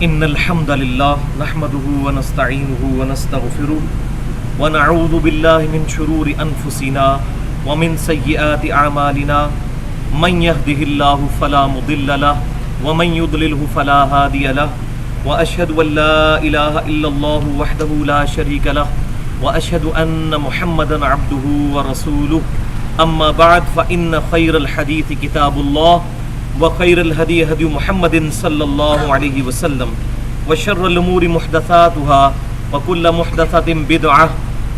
إن الحمد لله نحمده ونستعينه ونستغفره ونعوذ بالله من شرور أنفسنا ومن سيئات أعمالنا من يهده الله فلا مضل له ومن يضلله فلا هادي له وأشهد أن لا إله إلا الله وحده لا شريك له وأشهد أن محمدا عبده ورسوله أما بعد فإن خير الحديث كتاب الله وخير الهدي هدي محمد صلى الله عليه وسلم وشر الأمور محدثاتها وكل محدثة بدعة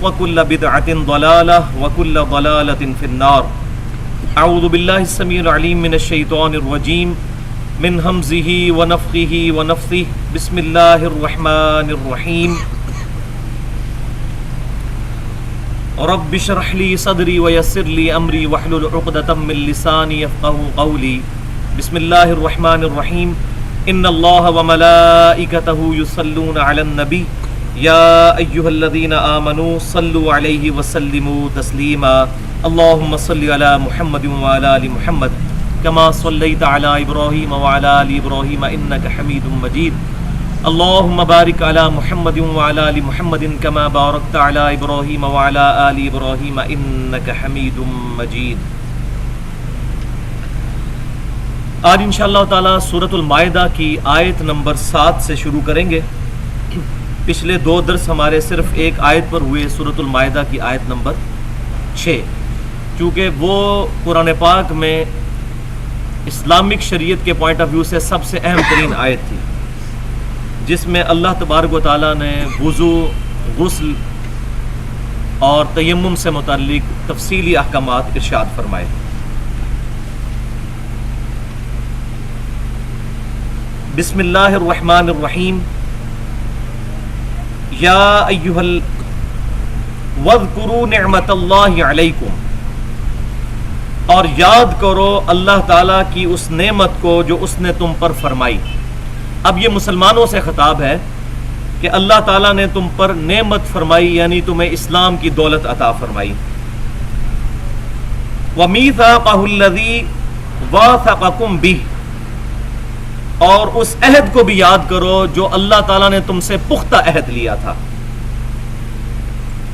وكل بدعة ضلالة وكل ضلالة في النار. أعوذ بالله السميع العليم من الشيطان الرجيم من همزه ونفخه ونفثه. بسم الله الرحمن الرحيم. رب اشرح لي صدري ويسر لي أمري واحلل عقدة من لساني يفقهوا قولي. بسم الله الرحمن الرحيم. إن الله وملائكته يصلون على النبي يا أيها الذين آمنوا صلوا عليه وسلموا تسليما. اللهم صل على محمد وعلى آل محمد كما صليت على إبراهيم وعلى آل إبراهيم إنك حميد مجيد. اللهم بارك على محمد وعلى آل محمد كما باركت على إبراهيم وعلى آل إبراهيم إنك حميد مجيد. آج انشاءاللہ تعالی سورۃ المائدہ کی آیت نمبر 7 سے شروع کریں گے. پچھلے 2 درس ہمارے صرف ایک آیت پر ہوئے، سورۃ المائدہ کی آیت نمبر 6، چونکہ وہ قرآن پاک میں اسلامک شریعت کے پوائنٹ آف ویو سے سب سے اہم ترین آیت تھی، جس میں اللہ تبارک و تعالیٰ نے وضو، غسل اور تیمم سے متعلق تفصیلی احکامات ارشاد فرمائے. بسم اللہ الرحمن الرحیم. یا ایھا واذکروا نعمت اللہ علیکم، اور یاد کرو اللہ تعالیٰ کی اس نعمت کو جو اس نے تم پر فرمائی. اب یہ مسلمانوں سے خطاب ہے کہ اللہ تعالیٰ نے تم پر نعمت فرمائی، یعنی تمہیں اسلام کی دولت عطا فرمائی. وَمِيثَاقَهُ الَّذِي وَاثَقَكُمْ بِهِ، اور اس عہد کو بھی یاد کرو جو اللہ تعالیٰ نے تم سے پختہ عہد لیا تھا.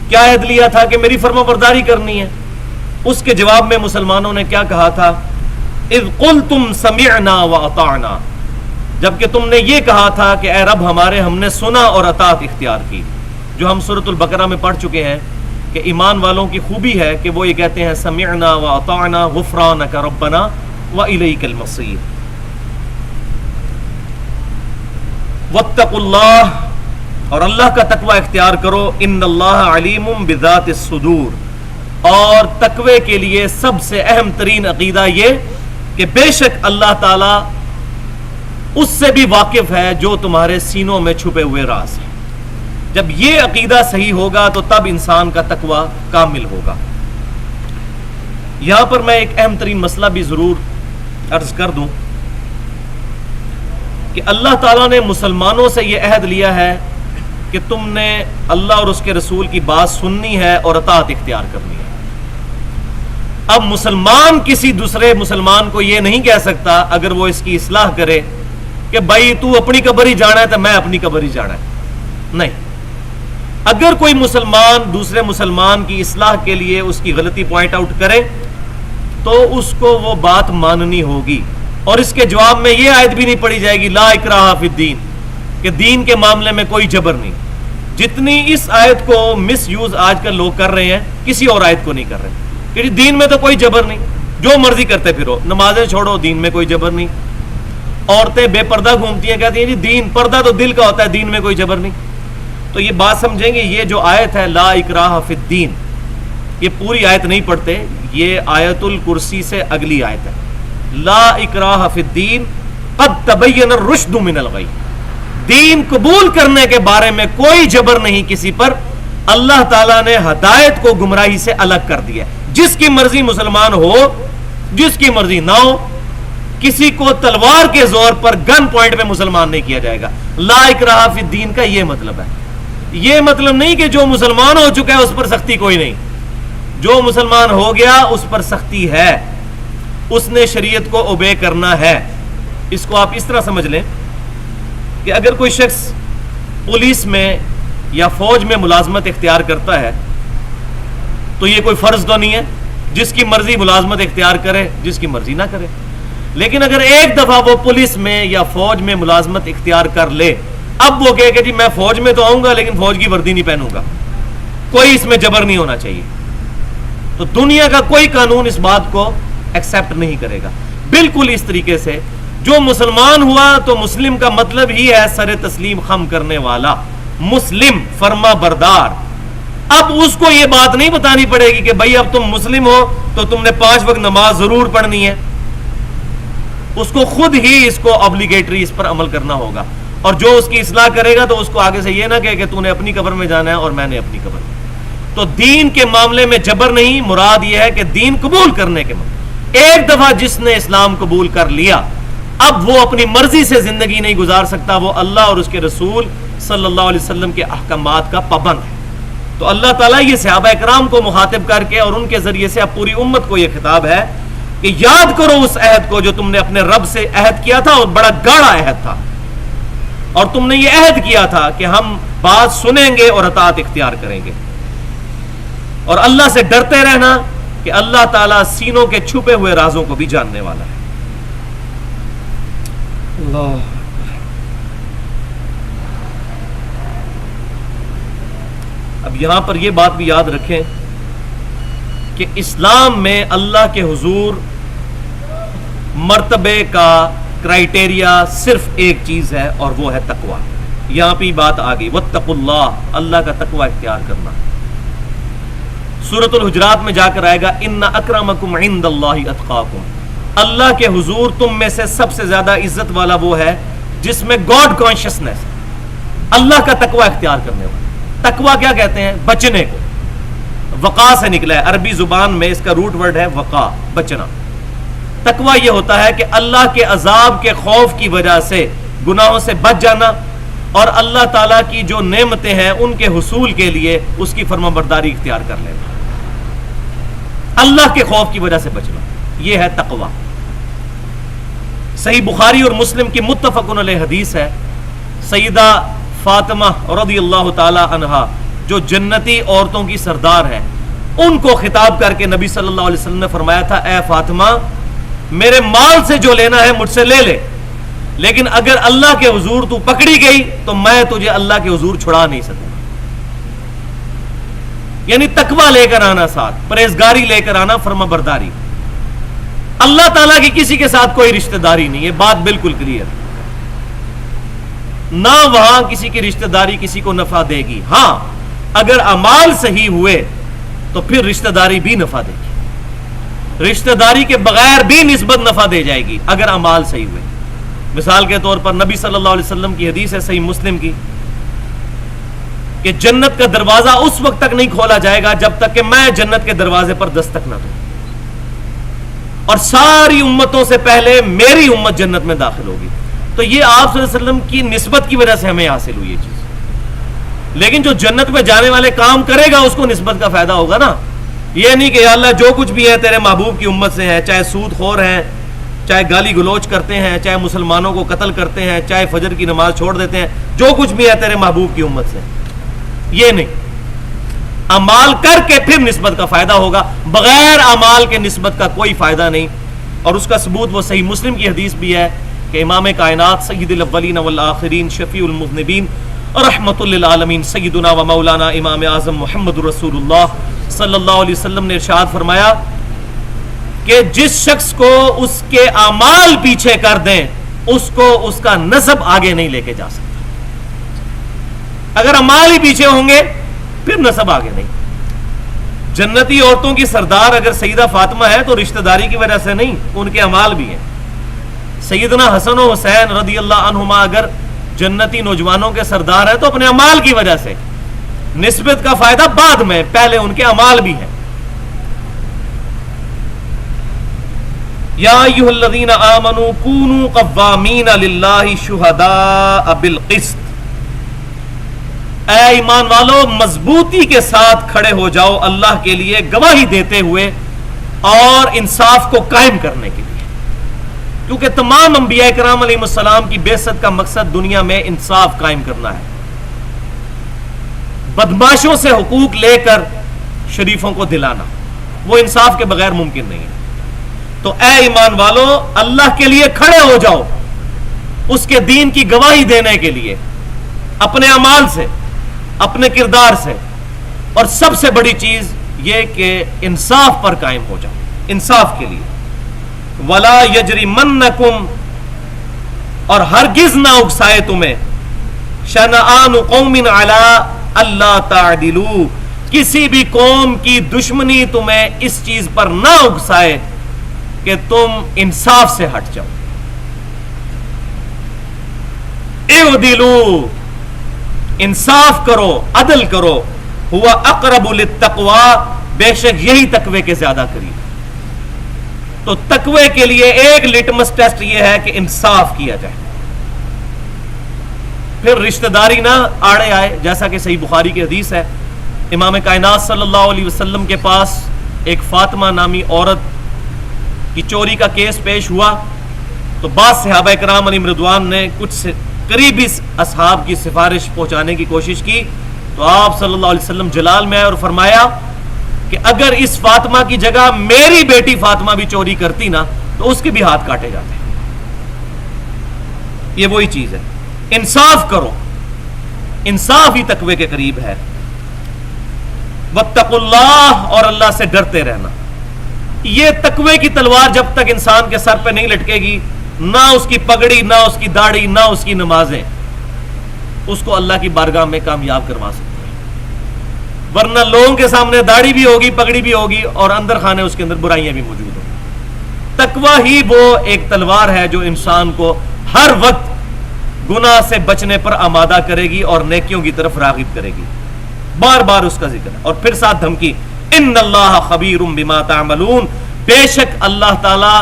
کیا عہد لیا تھا؟ کہ میری فرما برداری کرنی ہے. اس کے جواب میں مسلمانوں نے کیا کہا تھا؟ اذ قلتم سمعنا واطعنا، جبکہ تم نے یہ کہا تھا کہ اے رب ہمارے، ہم نے سنا اور اطاعت اختیار کی. جو ہم سورۃ البقرہ میں پڑھ چکے ہیں کہ ایمان والوں کی خوبی ہے کہ وہ یہ کہتے ہیں سمعنا واطعنا غفرانک ربنا والیک المصیر. واتقوا اللہ، اور اللہ کا تقوی اختیار کرو. ان اللہ علیم بذات الصدور، اور تقوی کے لیے سب سے اہم ترین عقیدہ یہ کہ بے شک اللہ تعالی اس سے بھی واقف ہے جو تمہارے سینوں میں چھپے ہوئے راز ہیں. جب یہ عقیدہ صحیح ہوگا تو تب انسان کا تقوی کامل ہوگا. یہاں پر میں ایک اہم ترین مسئلہ بھی ضرور عرض کر دوں کہ اللہ تعالیٰ نے مسلمانوں سے یہ عہد لیا ہے کہ تم نے اللہ اور اس کے رسول کی بات سننی ہے اور اطاعت اختیار کرنی ہے. اب مسلمان کسی دوسرے مسلمان کو یہ نہیں کہہ سکتا اگر وہ اس کی اصلاح کرے کہ بھائی تو اپنی قبر ہی جانا ہے تو میں اپنی قبر ہی جانا ہے. نہیں، اگر کوئی مسلمان دوسرے مسلمان کی اصلاح کے لیے اس کی غلطی پوائنٹ آؤٹ کرے تو اس کو وہ بات ماننی ہوگی. اور اس کے جواب میں یہ آیت بھی نہیں پڑھی جائے گی لا اکراہ فی الدین، کہ دین کے معاملے میں کوئی جبر نہیں. جتنی اس آیت کو مس یوز آج کل لوگ کر رہے ہیں، کسی اور آیت کو نہیں کر رہے کہ دین میں تو کوئی جبر نہیں، جو مرضی کرتے پھرو، نمازیں چھوڑو، دین میں کوئی جبر نہیں. عورتیں بے پردہ گھومتی ہیں، کہتی ہیں جی دین، پردہ تو دل کا ہوتا ہے، دین میں کوئی جبر نہیں. تو یہ بات سمجھیں گے، یہ جو آیت ہے لا اکراہ فی الدین، یہ پوری آیت نہیں پڑھتے، یہ آیت الکرسی سے اگلی آیت ہے. لا اکراہ فی الدین قد تبین الرشد من الغی، دین قبول کرنے کے بارے میں کوئی جبر نہیں کسی پر. اللہ تعالیٰ نے ہدایت کو گمراہی سے الگ کر دیا. جس کی مرضی مسلمان ہو، جس کی مرضی نہ ہو، کسی کو تلوار کے زور پر گن پوائنٹ میں مسلمان نہیں کیا جائے گا. لا اکراہ فی الدین کا یہ مطلب ہے. یہ مطلب نہیں کہ جو مسلمان ہو چکا ہے اس پر سختی کوئی نہیں. جو مسلمان ہو گیا اس پر سختی ہے، اس نے شریعت کو اوبے کرنا ہے. اس کو آپ اس طرح سمجھ لیں کہ اگر کوئی شخص پولیس میں یا فوج میں ملازمت اختیار کرتا ہے تو یہ کوئی فرض تو نہیں ہے، جس کی مرضی ملازمت اختیار کرے، جس کی مرضی نہ کرے. لیکن اگر ایک دفعہ وہ پولیس میں یا فوج میں ملازمت اختیار کر لے، اب وہ کہے کہ جی میں فوج میں تو آؤں گا لیکن فوج کی وردی نہیں پہنوں گا، کوئی اس میں جبر نہیں ہونا چاہیے، تو دنیا کا کوئی قانون اس بات کو ایکسپٹ نہیں کرے گا. بالکل اس طریقے سے جو مسلمان ہوا تو مسلم کا مطلب ہی ہے سر تسلیم خم کرنے والا، مسلم فرما بردار. اب اس کو یہ بات نہیں بتانی پڑے گی کہ بھائی اب تم مسلم ہو تو تم نے 5 وقت نماز ضرور پڑھنی ہے، اس کو خود ہی اس کو obligatory اس پر عمل کرنا ہوگا. اور جو اس کی اصلاح کرے گا تو اس کو آگے سے یہ نہ کہے کہ تو نے اپنی قبر میں جانا ہے اور میں نے اپنی قبر میں. تو دین کے معاملے میں جبر نہیں، مراد یہ ہے کہ دین قبول کرنے کے معاملے. ایک دفعہ جس نے اسلام قبول کر لیا اب وہ اپنی مرضی سے زندگی نہیں گزار سکتا، وہ اللہ اور اس کے رسول صلی اللہ علیہ وسلم کے احکامات کا پابند ہے. تو اللہ تعالیٰ یہ صحابہ اکرام کو مخاطب کر کے اور ان کے ذریعے سے اب پوری امت کو یہ خطاب ہے کہ یاد کرو اس عہد کو جو تم نے اپنے رب سے عہد کیا تھا، اور بڑا گاڑا عہد تھا، اور تم نے یہ عہد کیا تھا کہ ہم بات سنیں گے اور اطاعت اختیار کریں گے. اور اللہ سے ڈرتے رہنا کہ اللہ تعالیٰ سینوں کے چھپے ہوئے رازوں کو بھی جاننے والا ہے. اللہ. اب یہاں پر یہ بات بھی یاد رکھیں کہ اسلام میں اللہ کے حضور مرتبے کا کرائیٹیریا صرف ایک چیز ہے اور وہ ہے تقوی. یہاں پہ بات آ گئی واتقوا اللہ، اللہ کا تقوی اختیار کرنا. سورۃ الحجرات میں جا کر آئے گا ان اکرمکم عند اللہ اتقاکم، اللہ کے حضور تم میں سے سب سے زیادہ عزت والا وہ ہے جس میں گاڈ کانشسنس، اللہ کا تقوی اختیار کرنے والا. تقوی کیا کہتے ہیں؟ بچنے کو. وقا سے نکلا ہے، عربی زبان میں اس کا روٹ ورڈ ہے وقا، بچنا. تقوی یہ ہوتا ہے کہ اللہ کے عذاب کے خوف کی وجہ سے گناہوں سے بچ جانا اور اللہ تعالیٰ کی جو نعمتیں ہیں ان کے حصول کے لیے اس کی فرمانبرداری اختیار کر لینا. اللہ کے خوف کی وجہ سے بچنا، یہ ہے تقوی. صحیح بخاری اور مسلم کی متفق علیہ حدیث ہے، سیدہ فاطمہ رضی اللہ تعالی عنہا جو جنتی عورتوں کی سردار ہے، ان کو خطاب کر کے نبی صلی اللہ علیہ وسلم نے فرمایا تھا اے فاطمہ میرے مال سے جو لینا ہے مجھ سے لے لے، لیکن اگر اللہ کے حضور تو پکڑی گئی تو میں تجھے اللہ کے حضور چھڑا نہیں سکوں. یعنی تقوی لے کر آنا، ساتھ پرہیزگاری لے کر آنا، فرما برداری. اللہ تعالیٰ کی کسی کے ساتھ کوئی رشتہ داری نہیں، یہ بات بالکل کلیئر. نہ وہاں کسی کی رشتہ داری کسی کو نفع دے گی. ہاں اگر اعمال صحیح ہوئے تو پھر رشتہ داری بھی نفع دے گی، رشتہ داری کے بغیر بھی نسبت نفع دے جائے گی اگر اعمال صحیح ہوئے. مثال کے طور پر نبی صلی اللہ علیہ وسلم کی حدیث ہے صحیح مسلم کی کہ جنت کا دروازہ اس وقت تک نہیں کھولا جائے گا جب تک کہ میں جنت کے دروازے پر دستک نہ دوں، اور ساری امتوں سے پہلے میری امت جنت میں داخل ہوگی. تو یہ آپ صلی اللہ علیہ وسلم کی نسبت کی وجہ سے ہمیں حاصل ہوئی یہ چیز. لیکن جو جنت میں جانے والے کام کرے گا اس کو نسبت کا فائدہ ہوگا نا. یہ نہیں کہ یا اللہ جو کچھ بھی ہے تیرے محبوب کی امت سے ہے، چاہے سود خور ہیں، چاہے گالی گلوچ کرتے ہیں، چاہے مسلمانوں کو قتل کرتے ہیں، چاہے فجر کی نماز چھوڑ دیتے ہیں، جو کچھ بھی ہے تیرے محبوب کی امت سے. یہ نہیں، اعمال کر کے پھر نسبت کا فائدہ ہوگا، بغیر اعمال کے نسبت کا کوئی فائدہ نہیں. اور اس کا ثبوت وہ صحیح مسلم کی حدیث بھی ہے کہ امام کائنات سید الاولین والآخرین شفیع المذنبین رحمت للعالمین سیدنا و مولانا امام اعظم محمد رسول اللہ صلی اللہ علیہ وسلم نے ارشاد فرمایا کہ جس شخص کو اس کے اعمال پیچھے کر دیں اس کو اس کا نسب آگے نہیں لے کے جا سکتا. اگر اعمال ہی پیچھے ہوں گے پھر نسب آگے نہیں. جنتی عورتوں کی سردار اگر سیدہ فاطمہ ہے تو رشتہ داری کی وجہ سے نہیں، ان کے اعمال بھی ہیں. سیدنا حسن و حسین رضی اللہ عنہما اگر جنتی نوجوانوں کے سردار ہیں تو اپنے اعمال کی وجہ سے، نسبت کا فائدہ بعد میں، پہلے ان کے اعمال بھی ہیں. یا ایھا الذین آمنوا کونوا قوامین للہ شہداء بالقسط، اے ایمان والو مضبوطی کے ساتھ کھڑے ہو جاؤ اللہ کے لیے گواہی دیتے ہوئے اور انصاف کو قائم کرنے کے لیے. کیونکہ تمام انبیاء کرام علیہ السلام کی بعثت کا مقصد دنیا میں انصاف قائم کرنا ہے، بدماشوں سے حقوق لے کر شریفوں کو دلانا، وہ انصاف کے بغیر ممکن نہیں ہے۔ تو اے ایمان والو، اللہ کے لیے کھڑے ہو جاؤ، اس کے دین کی گواہی دینے کے لیے، اپنے اعمال سے، اپنے کردار سے، اور سب سے بڑی چیز یہ کہ انصاف پر قائم ہو جاؤ، انصاف کے لیے۔ وَلَا يَجْرِمَنَّكُمْ، اور ہرگز نہ اکسائے تمہیں، شَنَآنُ قَوْمٍ عَلَىٰ أَلَّا تَعْدِلُوا، کسی بھی قوم کی دشمنی تمہیں اس چیز پر نہ اکسائے کہ تم انصاف سے ہٹ جاؤ۔ اعدلوا، انصاف کرو، عدل کرو، ہوا اقرب للتقوی، بے شک یہی تقوی کے زیادہ قریب۔ تو تقوی کے لیے ایک لٹمس ٹیسٹ یہ ہے کہ انصاف کیا جائے، پھر رشتہ داری نہ آڑے آئے، جیسا کہ صحیح بخاری کی حدیث ہے، امام کائنات صلی اللہ علیہ وسلم کے پاس ایک فاطمہ نامی عورت کی چوری کا کیس پیش ہوا، تو بعض صحابہ کرام علیہم رضوان نے کچھ قریبی اصحاب کی سفارش پہنچانے کی کوشش کی، تو آپ صلی اللہ علیہ وسلم جلال میں آئے اور فرمایا کہ اگر اس فاطمہ کی جگہ میری بیٹی فاطمہ بھی چوری کرتی نا تو اس کے بھی ہاتھ کاٹے جاتے۔ یہ وہی چیز ہے، انصاف کرو، انصاف ہی تقوی کے قریب ہے۔ واتقوا اللہ، اور اللہ سے ڈرتے رہنا۔ یہ تقوی کی تلوار جب تک انسان کے سر پہ نہیں لٹکے گی، نہ اس کی پگڑی، نہ اس کی داڑھی، نہ اس کی نمازیں اس کو اللہ کی بارگاہ میں کامیاب کروا سکتی ہیں، ورنہ لوگوں کے سامنے داڑھی بھی ہوگی، پگڑی بھی ہوگی، اور اندر خانے اس کے اندر برائیاں بھی موجود ہوں۔ تقوی ہی وہ ایک تلوار ہے جو انسان کو ہر وقت گناہ سے بچنے پر آمادہ کرے گی اور نیکیوں کی طرف راغب کرے گی۔ بار بار اس کا ذکر ہے، اور پھر ساتھ دھمکی، ان اللہ خبیر بما تعملون، بے شک اللہ تعالی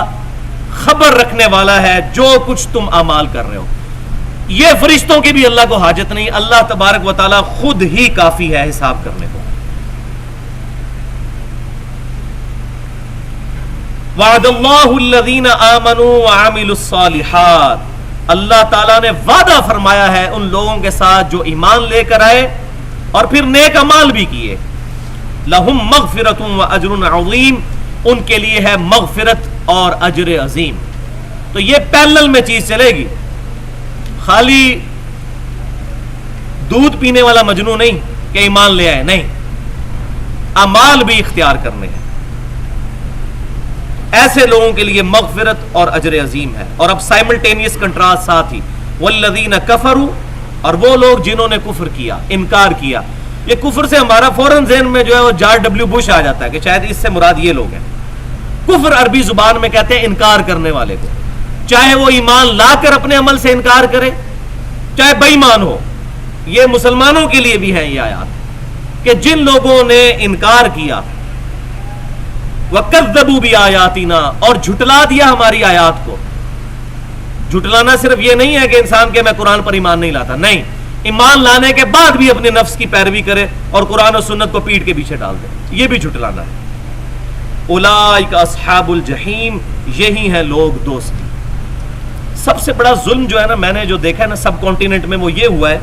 خبر رکھنے والا ہے جو کچھ تم اعمال کر رہے ہو۔ یہ فرشتوں کی بھی اللہ کو حاجت نہیں، اللہ تبارک و تعالی خود ہی کافی ہے حساب کرنے کو۔ وعد اللہ الذین آمنوا وعملوا الصالحات، اللہ تعالیٰ نے وعدہ فرمایا ہے ان لوگوں کے ساتھ جو ایمان لے کر آئے اور پھر نیک اعمال بھی کیے، لہم مغفرۃ واجر عظیم، ان کے لیے ہے مغفرت اور اجر عظیم۔ تو یہ پیرلل میں چیز چلے گی، خالی دودھ پینے والا مجنو نہیں کہ ایمان لے آئے، نہیں، اعمال بھی اختیار کرنے ہیں۔ ایسے لوگوں کے لیے مغفرت اور اجر عظیم ہے۔ اور اب سائملٹینیس کنٹراسٹ ساتھ ہی، والذین کفروا، اور وہ لوگ جنہوں نے کفر کیا، انکار کیا۔ یہ کفر سے ہمارا فوراً ذہن میں جو ہے وہ جارج ڈبلیو بش آ جاتا ہے کہ شاید اس سے مراد یہ لوگ ہیں۔ کفر عربی زبان میں کہتے ہیں انکار کرنے والے کو، چاہے وہ ایمان لا کر اپنے عمل سے انکار کرے، چاہے بے ایمان ہو۔ یہ مسلمانوں کے لیے بھی ہیں یہ آیات کہ جن لوگوں نے انکار کیا، وَكَذَّبُوا بِآيَاتِنَا، اور جھٹلا دیا ہماری آیات کو۔ جھٹلانا صرف یہ نہیں ہے کہ انسان کے میں قرآن پر ایمان نہیں لاتا، نہیں، ایمان لانے کے بعد بھی اپنے نفس کی پیروی کرے اور قرآن و سنت کو پیٹ کے پیچھے ڈال دے، یہ بھی جھٹلانا ہے۔ اولئک اصحاب الجحیم، یہی ہیں لوگ دوست۔ سب سے بڑا ظلم جو ہے نا، میں نے جو دیکھا ہے نا سب کانٹیننٹ میں، وہ یہ ہوا ہے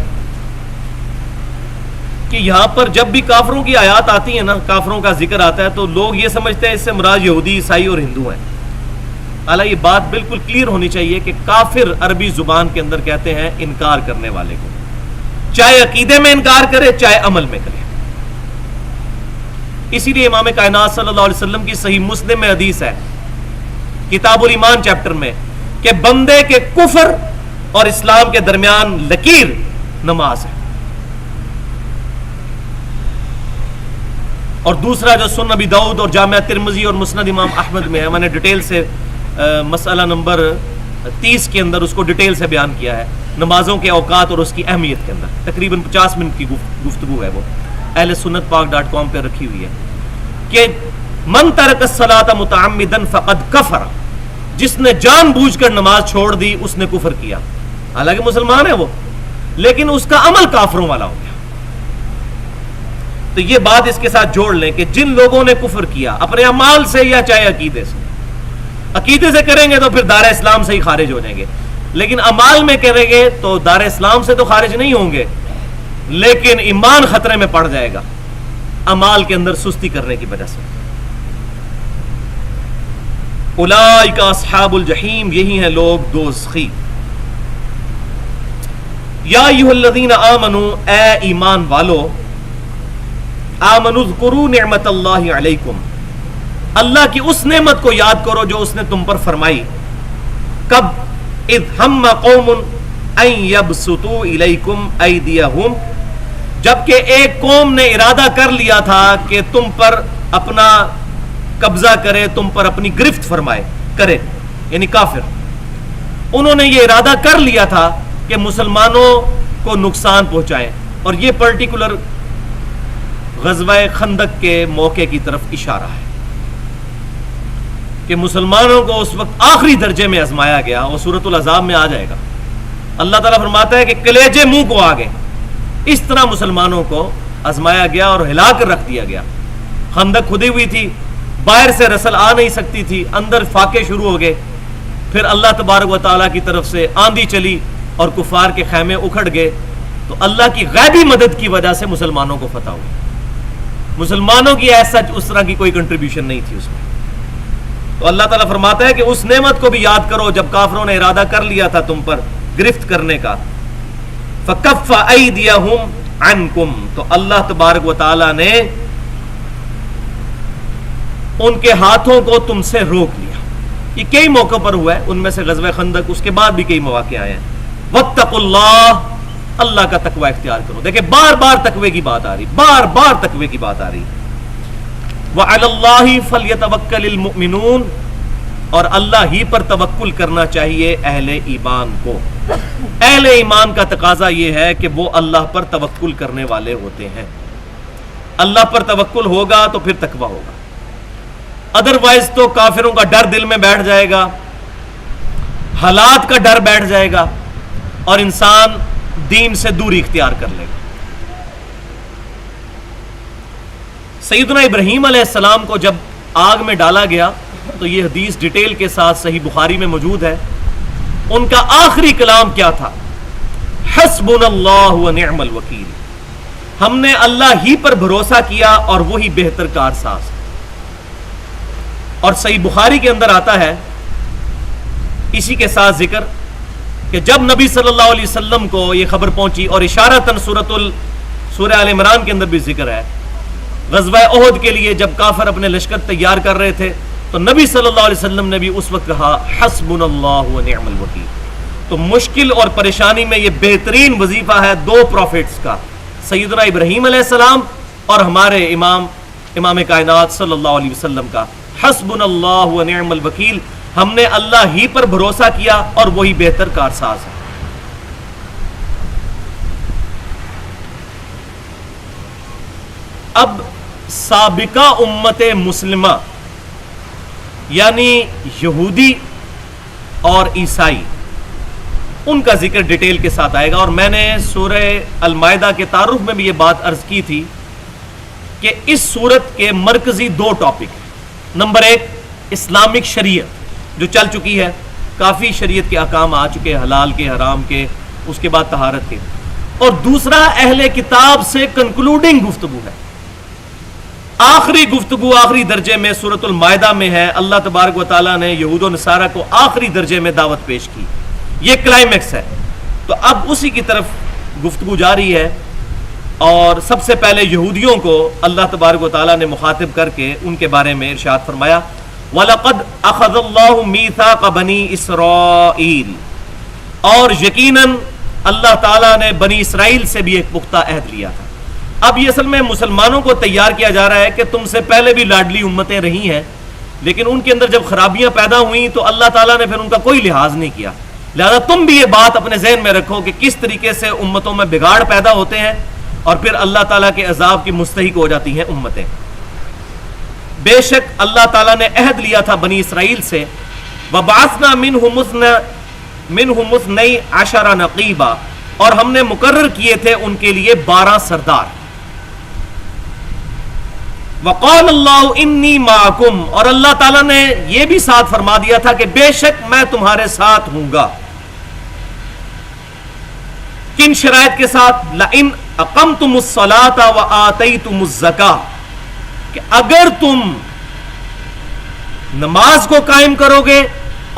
کہ یہاں پر جب بھی کافروں کی آیات آتی ہیں نا، کافروں کا ذکر آتا ہے، تو لوگ یہ سمجھتے ہیں اس سے مراد یہودی، عیسائی اور ہندو ہیں۔ حالانکہ یہ بات بالکل کلیئر ہونی چاہیے کہ کافر عربی زبان کے اندر کہتے ہیں انکار کرنے والے کو، چاہے عقیدے میں انکار کرے چاہے عمل میں کرے۔ اسی لیے امام کائنات صلی اللہ علیہ وسلم کی صحیح مسلم میں حدیث ہے، کتاب الایمان چیپٹر میں، کہ بندے کے کفر اور اسلام کے درمیان لکیر نماز ہے۔ اور دوسرا جو سنن ابی داؤد اور جامعہ ترمذی اور مسند امام احمد میں ہے، میں نے ڈیٹیل سے مسئلہ نمبر 30 کے اندر اس کو ڈیٹیل سے بیان کیا ہے، نمازوں کے اوقات اور اس کی اہمیت کے اندر تقریباً 50 منٹ کی گفتگو ہے، وہ اہل سنت پاک.com پہ رکھی ہوئی ہے، کہ من ترک الصلاۃ متعمدا فقد کفر، جس نے جان بوجھ کر نماز چھوڑ دی اس نے کفر کیا۔ حالانکہ مسلمان ہے وہ، لیکن اس کا عمل کافروں والا ہو گیا۔ تو یہ بات اس کے ساتھ جوڑ لیں کہ جن لوگوں نے کفر کیا اپنے اعمال سے یا چاہے عقیدے سے، عقیدے سے کریں گے تو پھر دار اسلام سے ہی خارج ہو جائیں گے، لیکن اعمال میں کریں گے تو دار اسلام سے تو خارج نہیں ہوں گے، لیکن ایمان خطرے میں پڑ جائے گا اعمال کے اندر سستی کرنے کی وجہ سے۔ اولئک اصحاب الجحیم، یہی ہیں لوگ دوزخی۔ یا ایھا الذین آمنوا، اے ایمان والو، آمنوا اذکروا نعمت اللہ علیکم، اللہ کی اس نعمت کو یاد کرو جو اس نے تم پر فرمائی۔ کب؟ اذ ہم قوم ان یبسطوا الیکم ایدیہم، جبکہ ایک قوم نے ارادہ کر لیا تھا کہ تم پر اپنا قبضہ کرے، تم پر اپنی گرفت فرمائے کرے، یعنی کافر۔ انہوں نے یہ ارادہ کر لیا تھا کہ مسلمانوں کو نقصان پہنچائیں، اور یہ پرٹیکولر غزوہ خندق کے موقع کی طرف اشارہ ہے کہ مسلمانوں کو اس وقت آخری درجے میں آزمایا گیا، اور سورۃ الاحزاب میں آ جائے گا۔ اللہ تعالیٰ فرماتا ہے کہ کلیجے منہ کو آگے، اس طرح مسلمانوں کو آزمایا گیا اور ہلا کر رکھ دیا گیا۔ خندق کھدی ہوئی تھی، باہر سے رسل آ نہیں سکتی تھی، اندر فاقے شروع ہو گئے، پھر اللہ تبارک و تعالیٰ کی طرف سے آندھی چلی اور کفار کے خیمے اکھڑ گئے، تو اللہ کی غیبی مدد کی وجہ سے مسلمانوں کو فتح ہوئی۔ مسلمانوں کی ایسا اس طرح کی کوئی کنٹریبیوشن نہیں تھی اس میں۔ تو اللہ تعالیٰ فرماتا ہے کہ اس نعمت کو بھی یاد کرو جب کافروں نے ارادہ کر لیا تھا تم پر گرفت کرنے کا۔ فَكَفَّ أَيْدِيَهُمْ عَنْكُمْ، تو اللہ تبارک و تعالیٰ نے ان کے ہاتھوں کو تم سے روک لیا۔ یہ کئی موقع پر ہوا ہے، ان میں سے غزوہ خندق، اس کے بعد بھی کئی مواقع آئے ہیں۔ وَاتَّقُوا اللَّهَ، اللہ کا تقوی اختیار کرو۔ دیکھیں بار بار تقوی کی بات آ رہی، بار بار تقوی کی بات آ رہی۔ وَعَلَى اللَّهِ فَلْيَتَوَكَّلِ الْمُؤْمِنُونَ، اور اللہ ہی پر توکل کرنا چاہیے اہل ایمان کو۔ اہل ایمان کا تقاضا یہ ہے کہ وہ اللہ پر توکل کرنے والے ہوتے ہیں۔ اللہ پر توکل ہوگا تو پھر تقوی ہوگا، ادروائز تو کافروں کا ڈر دل میں بیٹھ جائے گا، حالات کا ڈر بیٹھ جائے گا، اور انسان دین سے دوری اختیار کر لے گا۔ سیدنا ابراہیم علیہ السلام کو جب آگ میں ڈالا گیا تو یہ حدیث ڈیٹیل کے ساتھ صحیح بخاری میں موجود ہے، ان کا آخری کلام کیا تھا؟ حسبنا اللہ ونعم الوکیل، ہم نے اللہ ہی پر بھروسہ کیا اور وہی بہتر کارساز۔ اور صحیح بخاری کے اندر آتا ہے اسی کے ساتھ ذکر کہ جب نبی صلی اللہ علیہ وسلم کو یہ خبر پہنچی، اور اشارتاً سورہ آل عمران کے اندر بھی ذکر ہے، غزوہ احد کے لیے جب کافر اپنے لشکر تیار کر رہے تھے تو نبی صلی اللہ علیہ وسلم نے بھی اس وقت کہا حسبنا اللہ ونعم الوکیل۔ تو مشکل اور پریشانی میں یہ بہترین وظیفہ ہے دو پروفٹس کا، سیدنا ابراہیم علیہ السلام اور ہمارے امام کائنات صلی اللہ علیہ وسلم کا، حسبنا اللہ ونعم الوکیل، ہم نے اللہ ہی پر بھروسہ کیا اور وہی بہتر کارساز ہے۔ اب سابقہ امت مسلمہ یعنی یہودی اور عیسائی، ان کا ذکر ڈیٹیل کے ساتھ آئے گا، اور میں نے سورہ المائدہ کے تعارف میں بھی یہ بات عرض کی تھی کہ اس سورت کے مرکزی دو ٹاپک، نمبر ایک اسلامک شریعت جو چل چکی ہے، کافی شریعت کے احکام آ چکے، حلال کے، حرام کے، اس کے بعد طہارت کے، اور دوسرا اہل کتاب سے کنکلوڈنگ گفتگو ہے، آخری گفتگو آخری درجے میں سورۃ المائدہ میں ہے۔ اللہ تبارک و تعالیٰ نے یہود و نصارہ کو آخری درجے میں دعوت پیش کی، یہ کلائمیکس ہے، تو اب اسی کی طرف گفتگو جاری ہے۔ اور سب سے پہلے یہودیوں کو اللہ تبارک و تعالیٰ نے مخاطب کر کے ان کے بارے میں ارشاد فرمایا وَلَقَدْ أَخَذَ اللَّهُ مِيثَاقَ بَنِي إِسْرَائِيلَ، اور یقیناً اللہ تعالیٰ نے بنی اسرائیل سے بھی ایک پختہ عہد لیا تھا۔ اب یہ اصل میں مسلمانوں کو تیار کیا جا رہا ہے کہ تم سے پہلے بھی لاڈلی امتیں رہی ہیں، لیکن ان کے اندر جب خرابیاں پیدا ہوئیں تو اللہ تعالیٰ نے پھر ان کا کوئی لحاظ نہیں کیا، لہذا تم بھی یہ بات اپنے ذہن میں رکھو کہ کس طریقے سے امتوں میں بگاڑ پیدا ہوتے ہیں اور پھر اللہ تعالیٰ کے عذاب کی مستحق ہو جاتی ہیں امتیں۔ بے شک اللہ تعالیٰ نے عہد لیا تھا بنی اسرائیل سے، وَبَعَثْنَا مِنْهُمُ اثْنَيْ عَشَرَ نَقِيبًا، اور ہم نے مقرر کیے تھے ان کے لیے 12 سردار، وقال اللہ انی معکم، اور اللہ تعالیٰ نے یہ بھی ساتھ فرما دیا تھا کہ بے شک میں تمہارے ساتھ ہوں گا. کن شرائط کے ساتھ؟ لئن اقمتم الصلاۃ وآتیتم الزکاۃ، کہ اگر تم نماز کو قائم کرو گے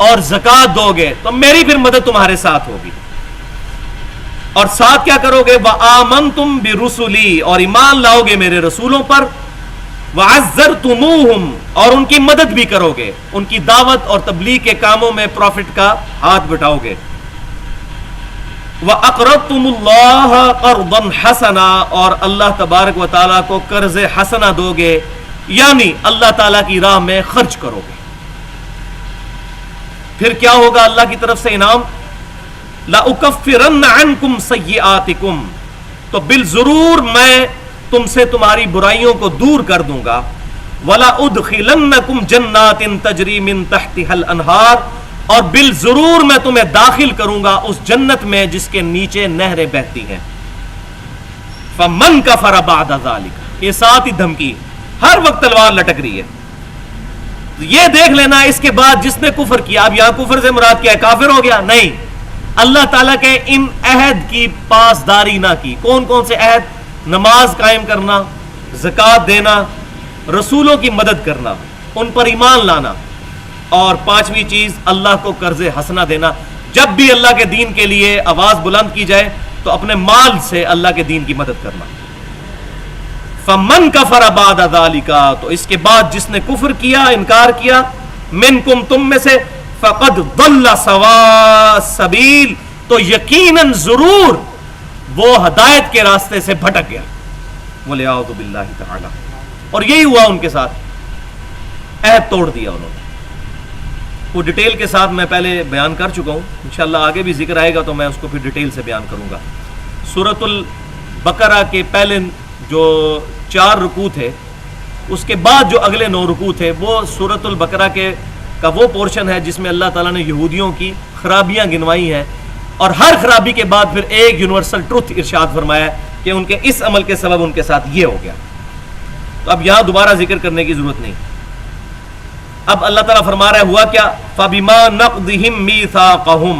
اور زکات دو گے تو میری پھر مدد تمہارے ساتھ ہوگی. اور ساتھ کیا کرو گے؟ وآمنتم برسلی، اور ایمان لاؤ گے میرے رسولوں پر. وعزرتموہم، اور ان کی مدد بھی کرو گے، ان کی دعوت اور تبلیغ کے کاموں میں پروفٹ کا ہاتھ بٹاؤ گے. وَأَقْرَضْتُمُ اللَّهَ قَرْضًا حَسَنًا، اور اللہ تبارک و تعالیٰ کو قرض حسنہ دو گے، یعنی اللہ تعالیٰ کی راہ میں خرچ کرو گے. پھر کیا ہوگا اللہ کی طرف سے انعام؟ لَأُكَفِّرَنَّ عَنْكُمْ سَيِّئَاتِكُمْ، تو بالضرور میں تم سے تمہاری برائیوں کو دور کر دوں گا. وَلَأُدْخِلَنَّكُمْ جَنَّاتٍ تَجْرِي مِن تَحْتِهَا الْأَنْهَارُ، اور بالضرور میں تمہیں داخل کروں گا اس جنت میں جس کے نیچے نہریں بہتی ہیں. فَمَنْ كَفَرَ بَعْدَ ذَلِكَ، یہ ساتھ ہی دھمکی، ہر وقت تلوار لٹک رہی ہے. یہ دیکھ لینا اس کے بعد جس نے کفر کیا، اب یہاں کفر سے مراد کیا ہے؟ کافر ہو گیا؟ نہیں، اللہ تعالیٰ کے ان عہد کی پاسداری نہ کی. کون کون سے عہد؟ نماز قائم کرنا، زکات دینا، رسولوں کی مدد کرنا، ان پر ایمان لانا، اور پانچویں چیز اللہ کو قرض حسنہ دینا. جب بھی اللہ کے دین کے لیے آواز بلند کی جائے تو اپنے مال سے اللہ کے دین کی مدد کرنا. فَمَنْ كَفَرَ بَعْدَ ذَلِكَ، تو اس کے بعد جس نے کفر کیا، انکار کیا، مِنْكُمْ تم میں سے، فَقَدْ ضَلَّ سَوَاءَ السَّبِيلِ، تو یقیناً ضرور وہ ہدایت کے راستے سے بھٹک گیا. وَلِعَوْذُ بِاللَّهِ تَعَالَى، اور یہی ہوا ان کے ساتھ، عہد توڑ دیا انہوں نے. وہ ڈیٹیل کے ساتھ میں پہلے بیان کر چکا ہوں، انشاءاللہ آگے بھی ذکر آئے گا تو میں اس کو پھر ڈیٹیل سے بیان کروں گا. سورۃ البقرہ کے پہلے جو 4 رکوع تھے، اس کے بعد جو اگلے 9 رکوع تھے، وہ سورۃ البقرہ کا وہ پورشن ہے جس میں اللہ تعالیٰ نے یہودیوں کی خرابیاں گنوائی ہیں، اور ہر خرابی کے بعد پھر ایک یونیورسل ٹروتھ ارشاد فرمایا کہ ان کے اس عمل کے سبب ان کے ساتھ یہ ہو گیا. تو اب یہاں دوبارہ ذکر کرنے کی ضرورت نہیں. اب اللہ تعالیٰ فرما رہا ہے ہوا کیا؟ فَبِمَا نَقْضِهِمْ مِيثَاقَهُمْ،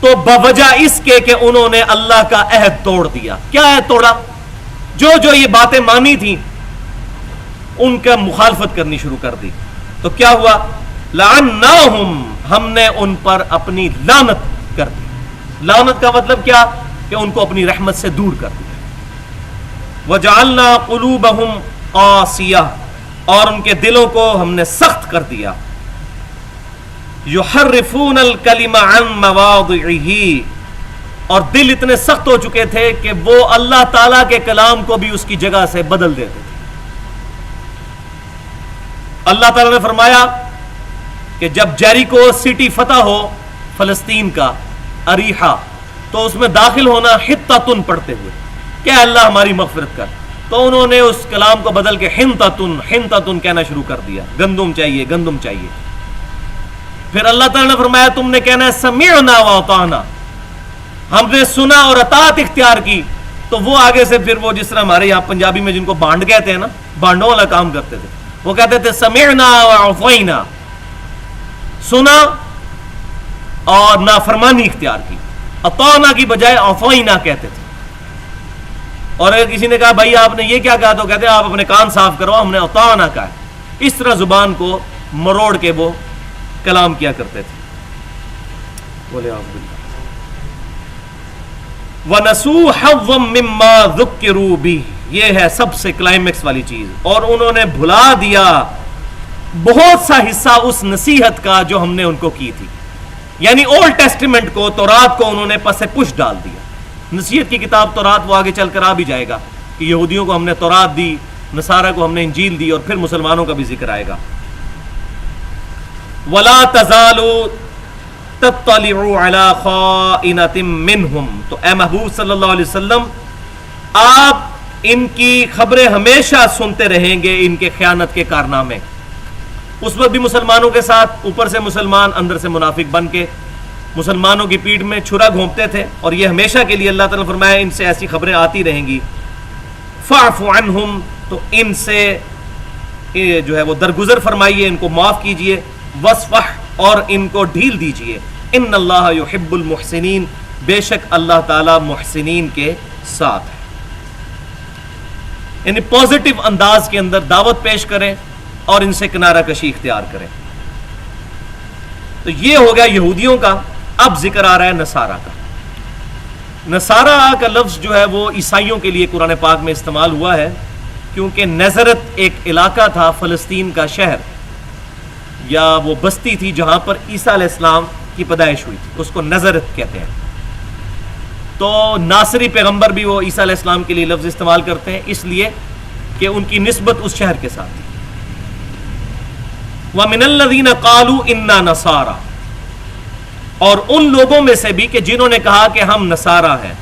تو بوجہ اس کے کہ انہوں نے اللہ کا عہد توڑ دیا. کیا عہد توڑا؟ جو یہ باتیں مانی تھیں ان کا مخالفت کرنی شروع کر دی. تو کیا ہوا؟ لَعَنَّاهُمْ، ہم نے ان پر اپنی لعنت کر دی. لعنت کا مطلب کیا؟ کہ ان کو اپنی رحمت سے دور کر دیا. وَجَعَلْنَا قُلُوبَهُمْ قَاسِيَةً، اور ان کے دلوں کو ہم نے سخت کر دیا. يُحَرِّفُونَ الْكَلِمَ عَن مَّوَاضِعِهِ، اور دل اتنے سخت ہو چکے تھے کہ وہ اللہ تعالیٰ کے کلام کو بھی اس کی جگہ سے بدل دیتے تھے. اللہ تعالیٰ نے فرمایا کہ جب جیریکو سٹی فتح ہو فلسطین کا، اریحا، تو اس میں داخل ہونا حطتن پڑھتے ہوئے کہ اللہ ہماری مغفرت کر، تو انہوں نے اس کلام کو بدل کے حنتتن کہنا شروع کر دیا. گندم چاہیے، گندم چاہیے. پھر اللہ تعالیٰ نے فرمایا تم نے کہنا ہے سمعنا واطعنا، ہم نے سنا اور اطاعت اختیار کی. تو وہ آگے سے پھر وہ جس طرح ہمارے یہاں پنجابی میں جن کو بانڈ کہتے ہیں نا، بانڈوں والا کام کرتے تھے، وہ کہتے تھے سمعنا واطعنا، سنا اور نافرمانی اختیار کی. اطعنا کی بجائے اطعنا کہتے تھے. اور اگر کسی نے کہا بھائی آپ نے یہ کیا کہا، تو کہتے ہیں آپ اپنے کان صاف کرو، ہم نے اطعنا کہا ہے. اس طرح زبان کو مروڑ کے وہ کلام کیا کرتے تھے. وَنَسُوا حَظًّا مِّمَّا ذُكِّرُوا بِهِ، یہ ہے سب سے کلائمیکس والی چیز. اور انہوں نے بھلا دیا بہت سا حصہ اس نصیحت کا جو ہم نے ان کو کی تھی. یعنی اولڈ ٹیسٹیمنٹ کو، تورات کو انہوں نے پس پش ڈال دیا. نصیحت کی کتاب تورات وہ آگے چل کر آ بھی جائے گا کہ یہودیوں کو ہم نے تورات دی، نصارہ کو ہم نے انجیل دی، اور پھر مسلمانوں کا بھی ذکر آئے گا. وَلَا تَزَالُوا تَطَّلِعُوا عَلَىٰ خَائِنَةٍ مِّنْهُمْ، تو اے محبوب صلی اللہ علیہ وسلم آپ ان کی خبریں ہمیشہ سنتے رہیں گے، ان کے خیانت کے کارنامے. اس وقت بھی مسلمانوں کے ساتھ اوپر سے مسلمان اندر سے منافق بن کے مسلمانوں کی پیٹھ میں چھرا گھونپتے تھے، اور یہ ہمیشہ کے لیے اللہ تعالیٰ نے فرمایا ان سے ایسی خبریں آتی رہیں گی. فَاعْفُ عَنْهُمْ، تو ان سے جو ہے وہ درگزر فرمائیے، ان کو معاف کیجئے، وصفح، اور ان کو ڈھیل دیجئے، ان اللہ یحب المحسنین، بے شک اللہ تعالی محسنین کے ساتھ ہے۔ یعنی پازیٹیو انداز کے اندر دعوت پیش کریں اور ان سے کنارہ کشی اختیار کریں۔ تو یہ ہو گیا یہودیوں کا۔ اب ذکر آ رہا ہے نصارہ کا۔ نصارہ کا لفظ جو ہے وہ عیسائیوں کے لیے قرآن پاک میں استعمال ہوا ہے، کیونکہ نظرت ایک علاقہ تھا فلسطین کا شہر، یا وہ بستی تھی جہاں پر عیسیٰ علیہ السلام کی پیدائش ہوئی تھی، اس کو نظرت کہتے ہیں۔ تو ناصری پیغمبر بھی وہ عیسیٰ علیہ السلام کے لیے لفظ استعمال کرتے ہیں، اس لیے کہ ان کی نسبت اس شہر کے ساتھ تھی۔ وَمِنَ الَّذِينَ قَالُوا إِنَّا نَصَارَى، اور ان لوگوں میں سے بھی کہ جنہوں نے کہا کہ ہم نصارہ ہیں،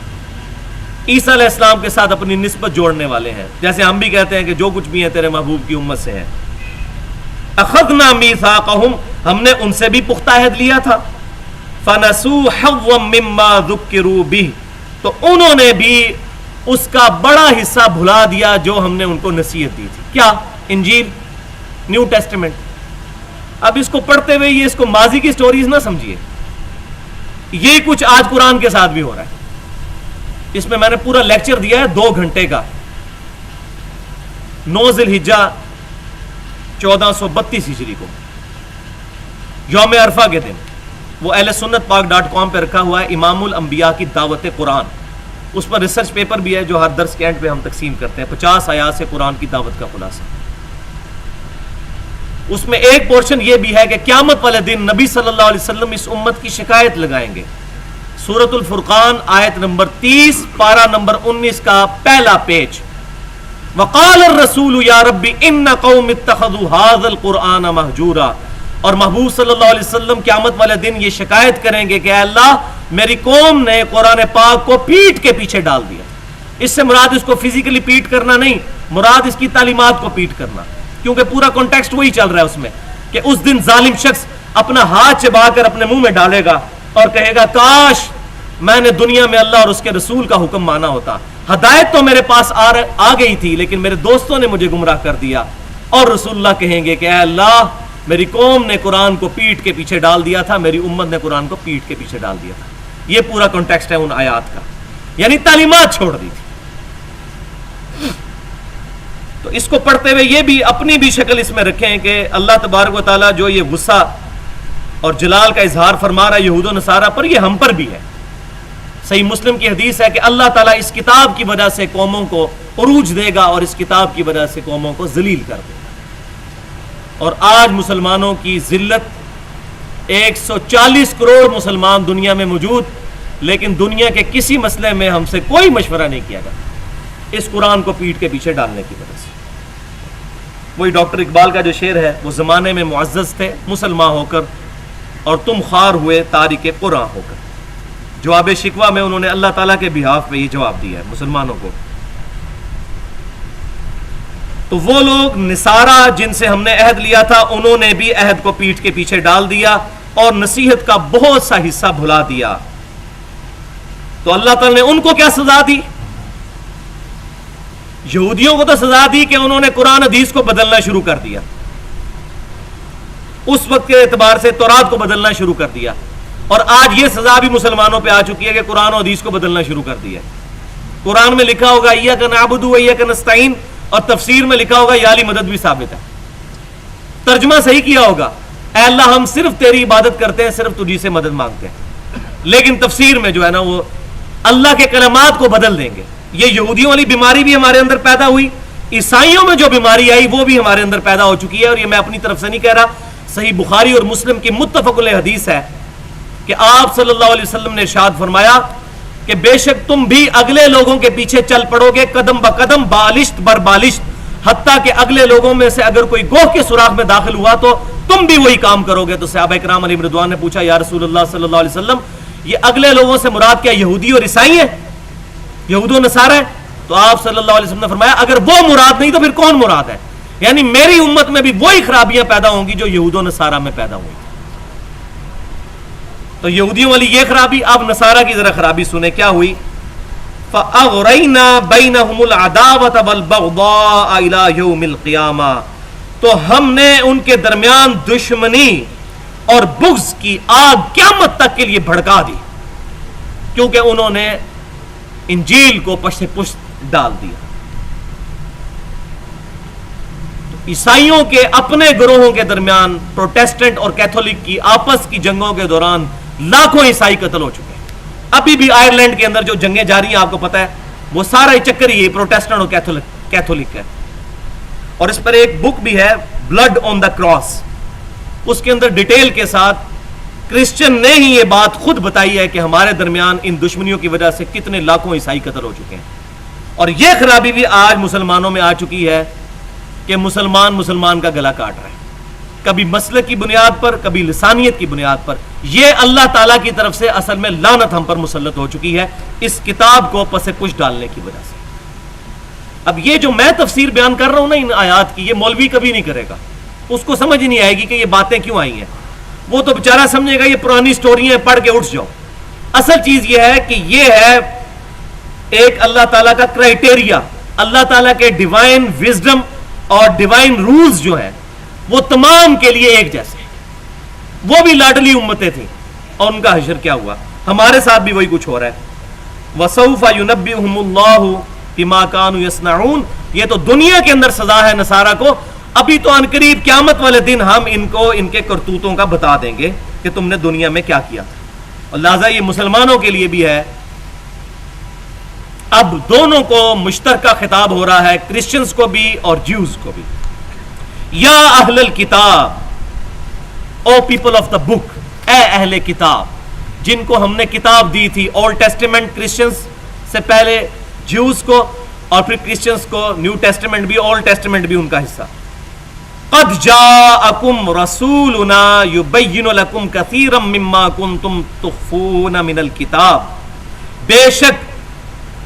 عیسیٰ علیہ السلام کے ساتھ اپنی نسبت جوڑنے والے ہیں، جیسے ہم بھی کہتے ہیں کہ جو کچھ بھی ہیں تیرے محبوب کی امت سے ہیں۔ اخذنا میثاقہم، ہم نے ان سے بھی پختہ عہد لیا تھا۔ فنسوا حظا مما ذکروا بہ، تو انہوں نے بھی اس کا بڑا حصہ بھلا دیا جو ہم نے ان کو نصیحت دی تھی۔ کیا؟ انجیل، نیو ٹیسٹمنٹ۔ اب اس کو پڑھتے ہوئے یہ اس کو ماضی کی سٹوریز نہ سمجھیے، یہ کچھ آج قرآن کے ساتھ بھی ہو رہا ہے۔ اس میں میں نے پورا لیکچر دیا ہے 2 گھنٹے کا، 9 ذی الحجہ 1432 ہجری کو، یوم عرفہ کے دن، وہ اہل سنت پاک .com پہ رکھا ہوا ہے، امام الانبیاء کی دعوت قرآن۔ اس پر ریسرچ پیپر بھی ہے جو ہر درس کے اینڈ پہ ہم تقسیم کرتے ہیں، 50 آیات سے قرآن کی دعوت کا خلاصہ۔ اس میں ایک پورشن یہ بھی ہے کہ قیامت والے دن نبی صلی اللہ علیہ وسلم اس امت کی شکایت لگائیں گے۔ سورۃ الفرقان آیت نمبر 30 پارہ نمبر 19 کا پہلا پیج، وقال الرسول یا ربی ان قوم اتخذوا هذا القرآن مہجورا، اور محبوب صلی اللہ علیہ وسلم قیامت والے دن یہ شکایت کریں گے کہ اے اللہ میری قوم نے قرآن پاک کو پیٹ کے پیچھے ڈال دیا۔ اس سے مراد اس کو فزیکلی پیٹ کرنا نہیں، مراد اس کی تعلیمات کو پیٹ کرنا، کیونکہ پورا کانٹیکسٹ وہی چل رہا ہے اس میں کہ اس دن ظالم شخص اپنا ہاتھ چبا کر اپنے منہ میں ڈالے گا اور کہے گا کاش میں نے دنیا میں اللہ اور اس کے رسول کا حکم مانا ہوتا، ہدایت تو میرے پاس آ گئی تھی لیکن میرے دوستوں نے مجھے گمراہ کر دیا۔ اور رسول اللہ کہیں گے کہ اے اللہ میری قوم نے قرآن کو پیٹ کے پیچھے ڈال دیا تھا، میری امت نے قرآن کو پیٹ کے پیچھے ڈال دیا تھا۔ یہ پورا کانٹیکسٹ ہے ان آیات کا، یعنی تعلیمات چھوڑ دی تھی۔ تو اس کو پڑھتے ہوئے یہ بھی اپنی بھی شکل اس میں رکھیں کہ اللہ تبارک و تعالیٰ جو یہ غصہ اور جلال کا اظہار فرما رہا ہے یہود و نصارہ پر، یہ ہم پر بھی ہے۔ صحیح مسلم کی حدیث ہے کہ اللہ تعالیٰ اس کتاب کی وجہ سے قوموں کو عروج دے گا اور اس کتاب کی وجہ سے قوموں کو ذلیل کر دے گا۔ اور آج مسلمانوں کی ذلت، 140 کروڑ مسلمان دنیا میں موجود، لیکن دنیا کے کسی مسئلے میں ہم سے کوئی مشورہ نہیں کیا گیا اس قرآن کو پیٹ کے پیچھے ڈالنے کی وجہ سے۔ وہی ڈاکٹر اقبال کا جو شعر ہے، وہ زمانے میں معزز تھے مسلمان ہو کر اور تم خوار ہوئے تارک قرآن ہو کر۔ جواب شکوہ میں انہوں نے اللہ تعالیٰ کے بہاف پہ یہ جواب دیا ہے مسلمانوں کو۔ تو وہ لوگ نصارہ جن سے ہم نے عہد لیا تھا، انہوں نے بھی عہد کو پیٹ کے پیچھے ڈال دیا اور نصیحت کا بہت سا حصہ بھلا دیا۔ تو اللہ تعالیٰ نے ان کو کیا سزا دی؟ یہودیوں کو تو سزا دی کہ انہوں نے قرآن حدیث کو بدلنا شروع کر دیا، اس وقت کے اعتبار سے تورات کو بدلنا شروع کر دیا، اور آج یہ سزا بھی مسلمانوں پہ آ چکی ہے کہ قرآن و حدیث کو بدلنا شروع کر دیا۔ قرآن میں لکھا ہوگا ایاک نعبد و ایاک نستعین، اور تفسیر میں لکھا ہوگا یا علی مدد بھی ثابت ہے۔ ترجمہ صحیح کیا ہوگا اے اللہ ہم صرف تیری عبادت کرتے ہیں، صرف تجھی سے مدد مانگتے ہیں، لیکن تفسیر میں جو ہے نا وہ اللہ کے کلمات کو بدل دیں گے۔ یہ یہودیوں والی بیماری بھی ہمارے اندر پیدا ہوئی، عیسائیوں میں جو بیماری آئی وہ بھی ہمارے اندر پیدا ہو چکی ہے، اور یہ میں اپنی طرف سے نہیں کہہ رہا، صحیح بخاری اور مسلم کی متفق علیہ حدیث ہے کہ آپ صلی اللہ علیہ وسلم نے ارشاد فرمایا کہ بے شک تم بھی اگلے لوگوں کے پیچھے چل پڑو گے قدم بقدم، بالشت بر بالشت، حتیٰ کہ اگلے لوگوں میں سے اگر کوئی گوہ کے سوراخ میں داخل ہوا تو تم بھی وہی کام کرو گے۔ تو صحابہ کرام علیہ رضوان نے پوچھا یا رسول اللہ صلی اللہ علیہ وسلم یہ اگلے لوگوں سے مراد کیا یہودی اور عیسائی ہیں، یہود و نصارہ ہیں؟ تو آپ صلی اللہ علیہ وسلم نے فرمایا اگر وہ مراد نہیں تو پھر کون مراد ہے؟ یعنی میری امت میں بھی وہی خرابیاں پیدا ہوں گی جو یہود و نصارہ میں پیدا ہوئی۔ تو یہودیوں والی یہ خرابی، اب نصارہ کی ذرا خرابی سنیں کیا ہوئی۔ فَأَغْرَيْنَا بَيْنَهُمُ الْعَدَاوَةَ وَالْبَغْضَاءَ إِلَى يَوْمِ الْقِيَامَةِ، تو ہم نے ان کے درمیان دشمنی اور بغض کی آگ قیامت تک کے لیے بھڑکا دی، کیونکہ انہوں نے انجیل کو پشت پشت ڈال دیا۔ عیسائیوں کے اپنے گروہوں کے درمیان پروٹیسٹنٹ اور کیتھولک کی آپس کی جنگوں کے دوران لاکھوں عیسائی قتل ہو چکے ہیں۔ ابھی بھی آئرلینڈ کے اندر جو جنگیں جاری ہیں آپ کو پتا ہے، وہ سارا ہی چکر ہی پروٹیسٹنٹ اور کیتھولک ہے۔ اور اس پر ایک بک بھی ہے، بلڈ آن دا کراس، اس کے اندر ڈیٹیل کے ساتھ کرسچن نے ہی یہ بات خود بتائی ہے کہ ہمارے درمیان ان دشمنیوں کی وجہ سے کتنے لاکھوں عیسائی قتل ہو چکے ہیں۔ اور یہ خرابی بھی آج مسلمانوں میں آ چکی ہے کہ مسلمان کا گلا کاٹ رہا ہے، کبھی مسلک کی بنیاد پر، کبھی لسانیت کی بنیاد پر۔ یہ اللہ تعالیٰ کی طرف سے اصل میں لعنت ہم پر مسلط ہو چکی ہے اس کتاب کو پس پش ڈالنے کی وجہ سے۔ اب یہ جو میں تفسیر بیان کر رہا ہوں نا ان آیات کی، یہ مولوی کبھی نہیں کرے گا، اس کو سمجھ ہی نہیں آئے گی کہ یہ باتیں کیوں آئی ہیں۔ وہ تو بیچارہ سمجھے گا یہ پرانی سٹوریاں پڑھ کے اٹھ جاؤ۔ اصل چیز یہ ہے کہ یہ ہے ایک اللہ تعالیٰ کا کرائٹیریا، اللہ تعالیٰ کے ڈیوائن وزڈم اور ڈیوائن رولز جو ہے وہ تمام کے لیے ایک جیسے ہیں۔ وہ بھی لاڈلی امتیں تھیں اور ان کا حشر کیا ہوا، ہمارے ساتھ بھی وہی کچھ ہو رہا ہے۔ وَسَوْفَ يُنَبِّئُهُمُ اللَّهُ بِمَا كَانُوا يَصْنَعُونَ، یہ تو دنیا کے اندر سزا ہے نصارہ کو، ابھی تو عنقریب قیامت والے دن ہم ان کو ان کے کرتوتوں کا بتا دیں گے کہ تم نے دنیا میں کیا کیا تھا۔ اور لہٰذا یہ مسلمانوں کے لیے بھی ہے، اب دونوں کو مشترکہ خطاب ہو رہا ہے، کرسچنز کو بھی اور جیوز کو بھی۔ یا اہل الکتاب، او پیپل آف دا بک، اے اہل کتاب جن کو ہم نے کتاب دی تھی، اولڈ ٹیسٹیمنٹ کرسچنز سے پہلے جیوز کو، اور پھر کرسچنز کو نیو ٹیسٹیمنٹ بھی، اولڈ ٹیسٹیمنٹ بھی ان کا حصہ۔ قد جاءکم رسولنا یبین لکم کثیرا مما کنتم تخفون من الکتاب، بے شک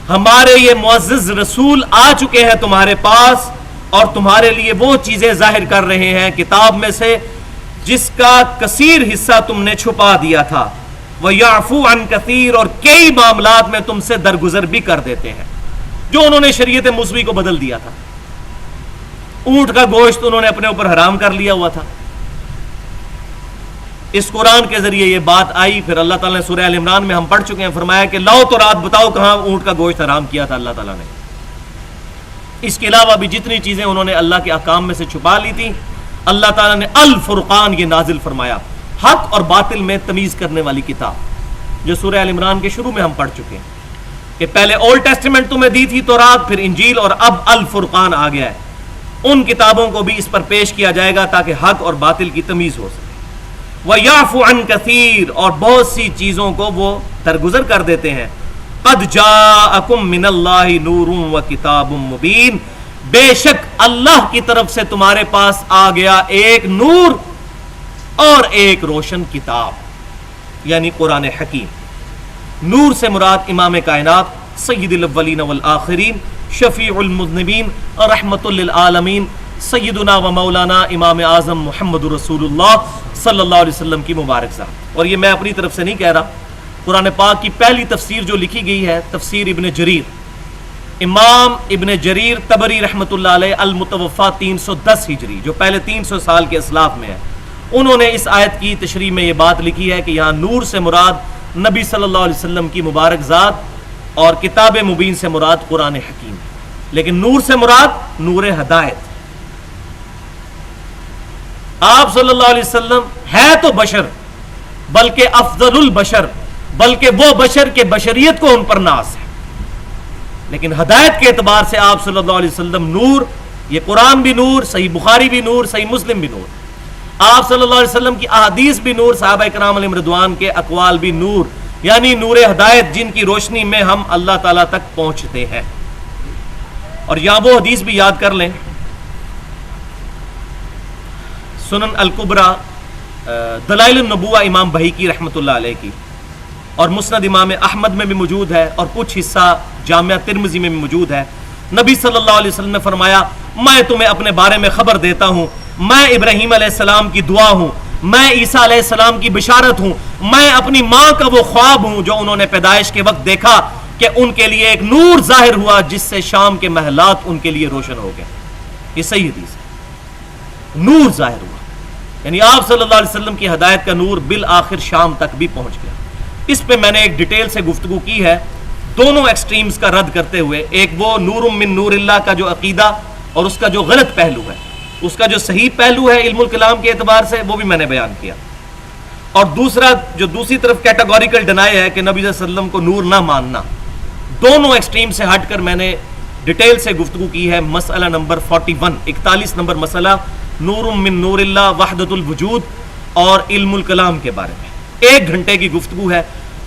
ہمارے یہ معزز رسول آ چکے ہیں تمہارے پاس اور تمہارے لیے وہ چیزیں ظاہر کر رہے ہیں کتاب میں سے جس کا کثیر حصہ تم نے چھپا دیا تھا۔ وَيَعْفُو عَنْ كَثِيرٍ، اور کئی معاملات میں تم سے درگزر بھی کر دیتے ہیں جو انہوں نے شریعت موسوی کو بدل دیا تھا۔ اونٹ کا گوشت انہوں نے اپنے اوپر حرام کر لیا ہوا تھا، اس قرآن کے ذریعے یہ بات آئی، پھر اللہ تعالیٰ نے سورہ ال عمران میں ہم پڑھ چکے ہیں، فرمایا کہ لاؤ تو رات بتاؤ کہاں اونٹ کا گوشت حرام کیا تھا اللہ تعالیٰ نے۔ اس کے علاوہ بھی جتنی چیزیں انہوں نے اللہ کے احکام میں سے چھپا لی تھی، اللہ تعالیٰ نے الفرقان یہ نازل فرمایا، حق اور باطل میں تمیز کرنے والی کتاب، جو سورہ ال عمران کے شروع میں ہم پڑھ چکے ہیں کہ پہلے اولڈ ٹیسٹیمنٹ تمہیں دی تھی تورات، پھر انجیل، اور اب الفرقان آ گیا ہے۔ ان کتابوں کو بھی اس پر پیش کیا جائے گا تاکہ حق اور باطل کی تمیز ہو سکے۔ وَيَعْفُ عَنْ كَثِيرٍ، اور بہت سی چیزوں کو وہ درگزر کر دیتے ہیں۔ قَدْ جَاءَكُم مِّنَ اللَّهِ نُورٌ وَكِتَابٌ مُّبِينٌ، بے شک اللہ کی طرف سے تمہارے پاس آ گیا ایک نور اور ایک روشن کتاب، یعنی قرآن حکیم۔ نور سے مراد امام کائنات، سید الاولین والآخرین، شفیع المذنبین، رحمت للعالمین، سیدنا و مولانا امام اعظم محمد رسول اللہ صلی اللہ علیہ وسلم کی مبارک ذات۔ اور یہ میں اپنی طرف سے نہیں کہہ رہا، قرآن پاک کی پہلی تفسیر جو لکھی گئی ہے تفسیر ابن جریر، امام ابن جریر طبری رحمۃ اللہ علیہ، المتوفا 310 ہجری، جو پہلے 300 سال کے اسلاف میں ہے، انہوں نے اس آیت کی تشریح میں یہ بات لکھی ہے کہ یہاں نور سے مراد نبی صلی اللہ علیہ وسلم کی مبارک ذات اور کتاب مبین سے مراد قرآن حکیم، لیکن نور سے مراد نور ہدایت۔ آپ صلی اللہ علیہ وسلم ہے تو بشر، بلکہ افضل البشر، بلکہ وہ بشر کے بشریت کو ان پر ناز ہے، لیکن ہدایت کے اعتبار سے آپ صلی اللہ علیہ وسلم نور، یہ قرآن بھی نور، صحیح بخاری بھی نور، صحیح مسلم بھی نور، آپ صلی اللہ علیہ وسلم کی احادیث بھی نور، صحابہ کرام علیہم رضوان کے اقوال بھی نور، یعنی نور ہدایت جن کی روشنی میں ہم اللہ تعالیٰ تک پہنچتے ہیں۔ اور یہاں وہ حدیث بھی یاد کر لیں، سنن الکبریٰ دلائل النبوہ امام بہیقی رحمۃ اللہ علیہ کی، اور مسند امام احمد میں بھی موجود ہے، اور کچھ حصہ جامعہ ترمذی میں بھی موجود ہے۔ نبی صلی اللہ علیہ وسلم نے فرمایا، میں تمہیں اپنے بارے میں خبر دیتا ہوں، میں ابراہیم علیہ السلام کی دعا ہوں، میں عیسیٰ علیہ السلام کی بشارت ہوں، میں اپنی ماں کا وہ خواب ہوں جو انہوں نے پیدائش کے وقت دیکھا کہ ان کے لیے ایک نور ظاہر ہوا جس سے شام کے محلات ان کے لیے روشن ہو گئے. یہ صحیح حدیث ہے. نور ظاہر ہوا یعنی آپ صلی اللہ علیہ وسلم کی ہدایت کا نور بالآخر شام تک بھی پہنچ گیا. اس پہ میں نے ایک ڈیٹیل سے گفتگو کی ہے دونوں ایکسٹریمز کا رد کرتے ہوئے. ایک وہ نور من نور اللہ کا جو عقیدہ اور اس کا جو غلط پہلو ہے, اس کا جو صحیح پہلو ہے علم الکلام کے اعتبار سے, وہ بھی میں نے بیان کیا. اور دوسرا جو دوسری طرف کیٹاگوریکل ڈینائی ہے کہ نبی صلی اللہ علیہ وسلم کو نور نہ ماننا. دونوں ایکسٹریم سے ہٹ کر میں نے ڈیٹیل سے گفتگو کی ہے. مسئلہ نمبر 41 41 نمبر مسئلہ نور من نور اللہ وحدت الوجود اور علم الکلام کے بارے میں 1 گھنٹے کی گفتگو ہے,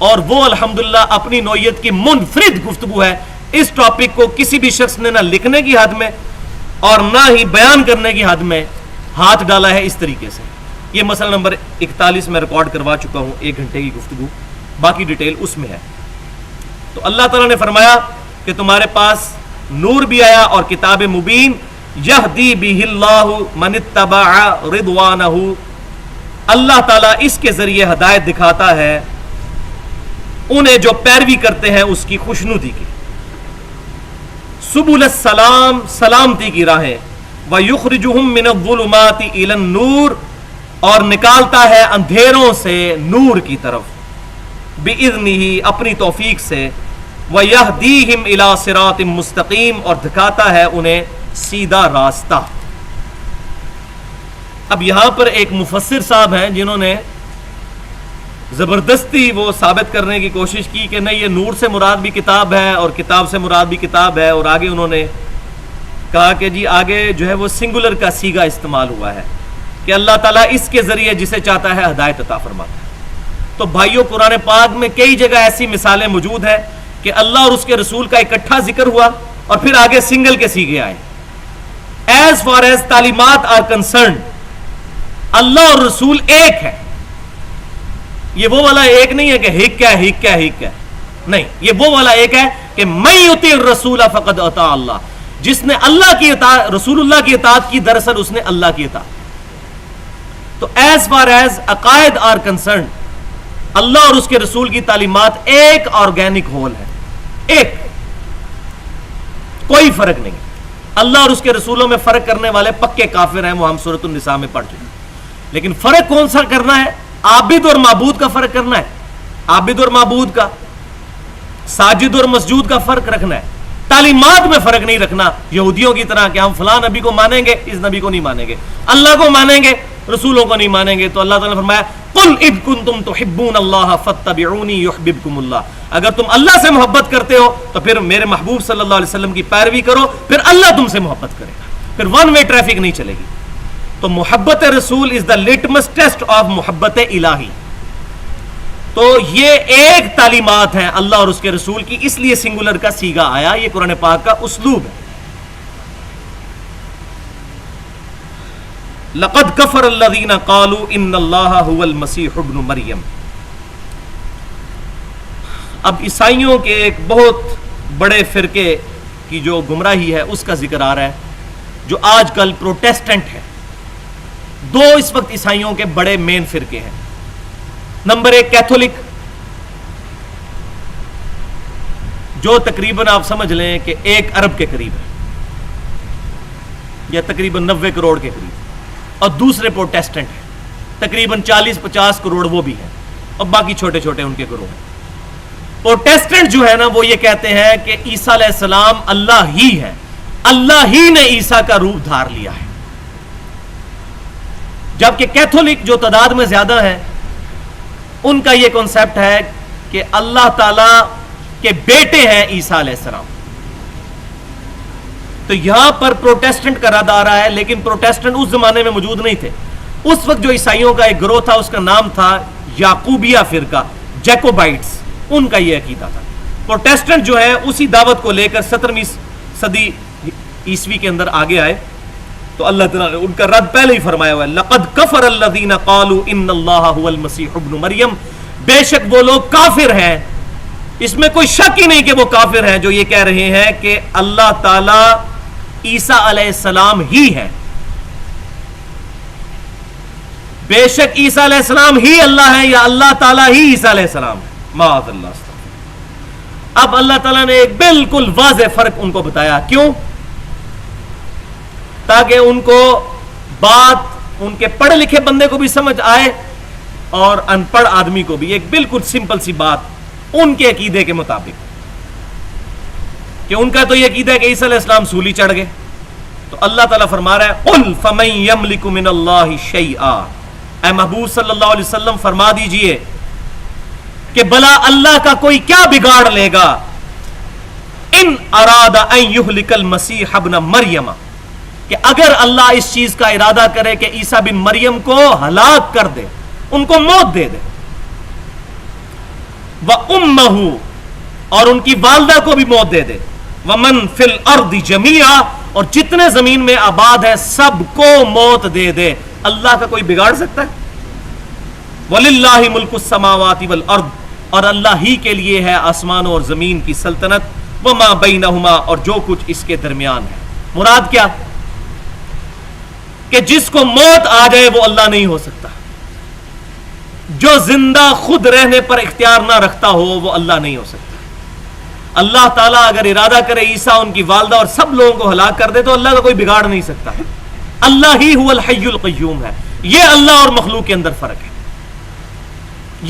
اور وہ الحمدللہ اپنی نوعیت کی منفرد گفتگو ہے. اس ٹاپک کو کسی بھی شخص نے نہ لکھنے کی حد میں اور نہ ہی بیان کرنے کی حد میں ہاتھ ڈالا ہے اس طریقے سے. یہ مسئلہ نمبر 41 میں ریکارڈ کروا چکا ہوں 1 گھنٹے کی گفتگو, باقی ڈیٹیل اس میں ہے. تو اللہ تعالیٰ نے فرمایا کہ تمہارے پاس نور بھی آیا اور کتاب مبین, یہدی بہ اللہ من اتبع رضوانہ, اللہ تعالیٰ اس کے ذریعے ہدایت دکھاتا ہے انہیں جو پیروی کرتے ہیں اس کی خوشنودی کی. سبل السلام, سلامتی کی راہیں, وَيُخْرِجُهُم مِّنَ الظُّلُمَاتِ إِلَى النُّورِ, اور نکالتا ہے اندھیروں سے نور کی طرف, بِإِذْنِهِ, اپنی توفیق سے, وَيَهْدِيهِمْ إِلَى صِرَاطٍ مُسْتَقِيمٍ, اور دکھاتا ہے انہیں سیدھا راستہ. اب یہاں پر ایک مفسر صاحب ہیں جنہوں نے زبردستی وہ ثابت کرنے کی کوشش کی کہ نہیں یہ نور سے مراد بھی کتاب ہے اور کتاب سے مراد بھی کتاب ہے, اور آگے انہوں نے کہا کہ جی آگے جو ہے وہ سنگولر کا صیغہ استعمال ہوا ہے کہ اللہ تعالیٰ اس کے ذریعے جسے چاہتا ہے ہدایت عطا فرماتا ہے. تو بھائیوں قرآن پاک میں کئی جگہ ایسی مثالیں موجود ہیں کہ اللہ اور اس کے رسول کا اکٹھا ذکر ہوا اور پھر آگے سنگل کے صیغے آئے. ایز فار ایز تعلیمات آر کنسرنڈ, اللہ اور رسول ایک ہے. یہ وہ والا ایک نہیں ہے کہ ہک ہے ہک ہے ہک ہے, نہیں, یہ وہ والا ایک ہے کہ من یطیع الرسول فقد اطاع اللہ, جس نے اللہ کی اطاعت, رسول اللہ کی اطاعت کی, دراصل اس نے اللہ کی اطاعت. تو ایز فار ایز عقائد آر کنسرنڈ, اللہ اور اس کے رسول کی تعلیمات ایک آرگینک ہول ہے, ایک, کوئی فرق نہیں. اللہ اور اس کے رسولوں میں فرق کرنے والے پکے کافر ہیں, وہ ہم سورۃ النساء میں پڑھ چکے. لیکن فرق کون سا کرنا ہے؟ عابد اور معبود کا فرق کرنا ہے, عابد اور معبود کا, ساجد اور مسجود کا فرق رکھنا ہے. تعلیمات میں فرق نہیں رکھنا یہودیوں کی طرح کہ ہم فلاں نبی کو مانیں گے, اس نبی کو نہیں مانیں گے, اللہ کو مانیں گے, رسولوں کو نہیں مانیں گے. تو اللہ تعالیٰ نے فرمایا قل ان کنتم تحبون اللہ فاتبعونی یحببکم اللہ, اگر تم اللہ سے محبت کرتے ہو تو پھر میرے محبوب صلی اللہ علیہ وسلم کی پیروی کرو, پھر اللہ تم سے محبت کرے گا, پھر ون وے ٹریفک نہیں چلے گی. تو محبت رسول از دا لٹمس ٹیسٹ آف محبت الہی. تو یہ ایک تعلیمات ہیں اللہ اور اس کے رسول کی, اس لیے سنگولر کا صیغہ آیا. یہ قرآن پاک کا اسلوب ہے. لقد کفر الذین قالوا ان اللہ هو المسیح ابن مریم. اب عیسائیوں کے ایک بہت بڑے فرقے کی جو گمراہی ہے اس کا ذکر آ رہا ہے, جو آج کل پروٹیسٹنٹ ہے. دو اس وقت عیسائیوں کے بڑے مین فرقے ہیں. نمبر 1 کیتھولک, جو تقریباً آپ سمجھ لیں کہ 1 ارب کے قریب ہے, یا تقریباً 90 کروڑ کے قریب. اور دوسرے پروٹیسٹنٹ ہیں, تقریباً 40-50 کروڑ وہ بھی ہیں, اور باقی چھوٹے چھوٹے ان کے گروہ ہیں. پروٹیسٹنٹ جو ہے نا وہ یہ کہتے ہیں کہ عیسیٰ علیہ السلام اللہ ہی ہے, اللہ ہی نے عیسیٰ کا روپ دھار لیا ہے. جبکہ کیتھولک جو تعداد میں زیادہ ہیں ان کا یہ کنسپٹ ہے کہ اللہ تعالی کے بیٹے ہیں عیسیٰ علیہ السلام. تو یہاں پر پروٹیسٹنٹ کا رد آ رہا ہے, لیکن پروٹیسٹنٹ اس زمانے میں موجود نہیں تھے. اس وقت جو عیسائیوں کا ایک گروہ تھا اس کا نام تھا یعقوبیہ فرقہ, جیکوبائٹس, ان کا یہ عقیدہ تھا. پروٹیسٹنٹ جو ہے اسی دعوت کو لے کر 17ویں صدی عیسوی کے اندر آگے آئے. تو اللہ تعالیٰ نے ان کا رد پہلے ہی فرمایا ہوا ہے, لقد کفر الذین قالوا ان اللہ هو المسیح ابن مریم, بے شک وہ لوگ کافر ہیں, اس میں کوئی شک ہی نہیں کہ وہ کافر ہیں جو یہ کہہ رہے ہیں کہ اللہ تعالیٰ عیسیٰ علیہ السلام ہی ہے. بے شک عیسیٰ علیہ السلام ہی اللہ ہے, یا اللہ تعالیٰ ہی عیسیٰ علیہ السلام ہے, معاذ اللہ. اب اللہ تعالیٰ نے ایک بالکل واضح فرق ان کو بتایا. کیوں؟ تاکہ ان کو بات ان کے پڑھے لکھے بندے کو بھی سمجھ آئے اور ان پڑھ آدمی کو بھی. ایک بالکل سمپل سی بات ان کے عقیدے کے مطابق کہ ان کا تو یہ عقیدہ ہے کہ عیسیٰ علیہ السلام سولی چڑھ گئے. تو اللہ تعالیٰ فرما رہا ہے قل فمن یملک من اللہ شیئا، اے محبوب صلی اللہ علیہ وسلم فرما دیجئے کہ بلا اللہ کا کوئی کیا بگاڑ لے گا. ان اراد ان یہلک المسیح ابن مریم، کہ اگر اللہ اس چیز کا ارادہ کرے کہ عیسیٰ بن مریم کو ہلاک کر دے، ان کو موت دے دے، وَأُمَّهُ، اور ان کی والدہ کو بھی موت دے دے، وَمَن فِي الْأَرْضِ جَمِيعًا، اور جتنے زمین میں آباد ہے سب کو موت دے دے. اللہ کا کوئی بگاڑ سکتا ہے؟ وَلِلَّهِ مُلْكُ السَّمَاوَاتِ وَالْأَرْضِ، اور اللہ ہی کے لیے ہے آسمانوں اور زمین کی سلطنت، وَمَا بَيْنَهُمَا، اور جو کچھ اس کے درمیان ہے. مراد کیا؟ کہ جس کو موت آ جائے وہ اللہ نہیں ہو سکتا. جو زندہ خود رہنے پر اختیار نہ رکھتا ہو وہ اللہ نہیں ہو سکتا. اللہ تعالیٰ اگر ارادہ کرے عیسیٰ، ان کی والدہ اور سب لوگوں کو ہلاک کر دے تو اللہ کا کوئی بگاڑ نہیں سکتا. اللہ ہی هو الحی القیوم ہے. یہ اللہ اور مخلوق کے اندر فرق ہے.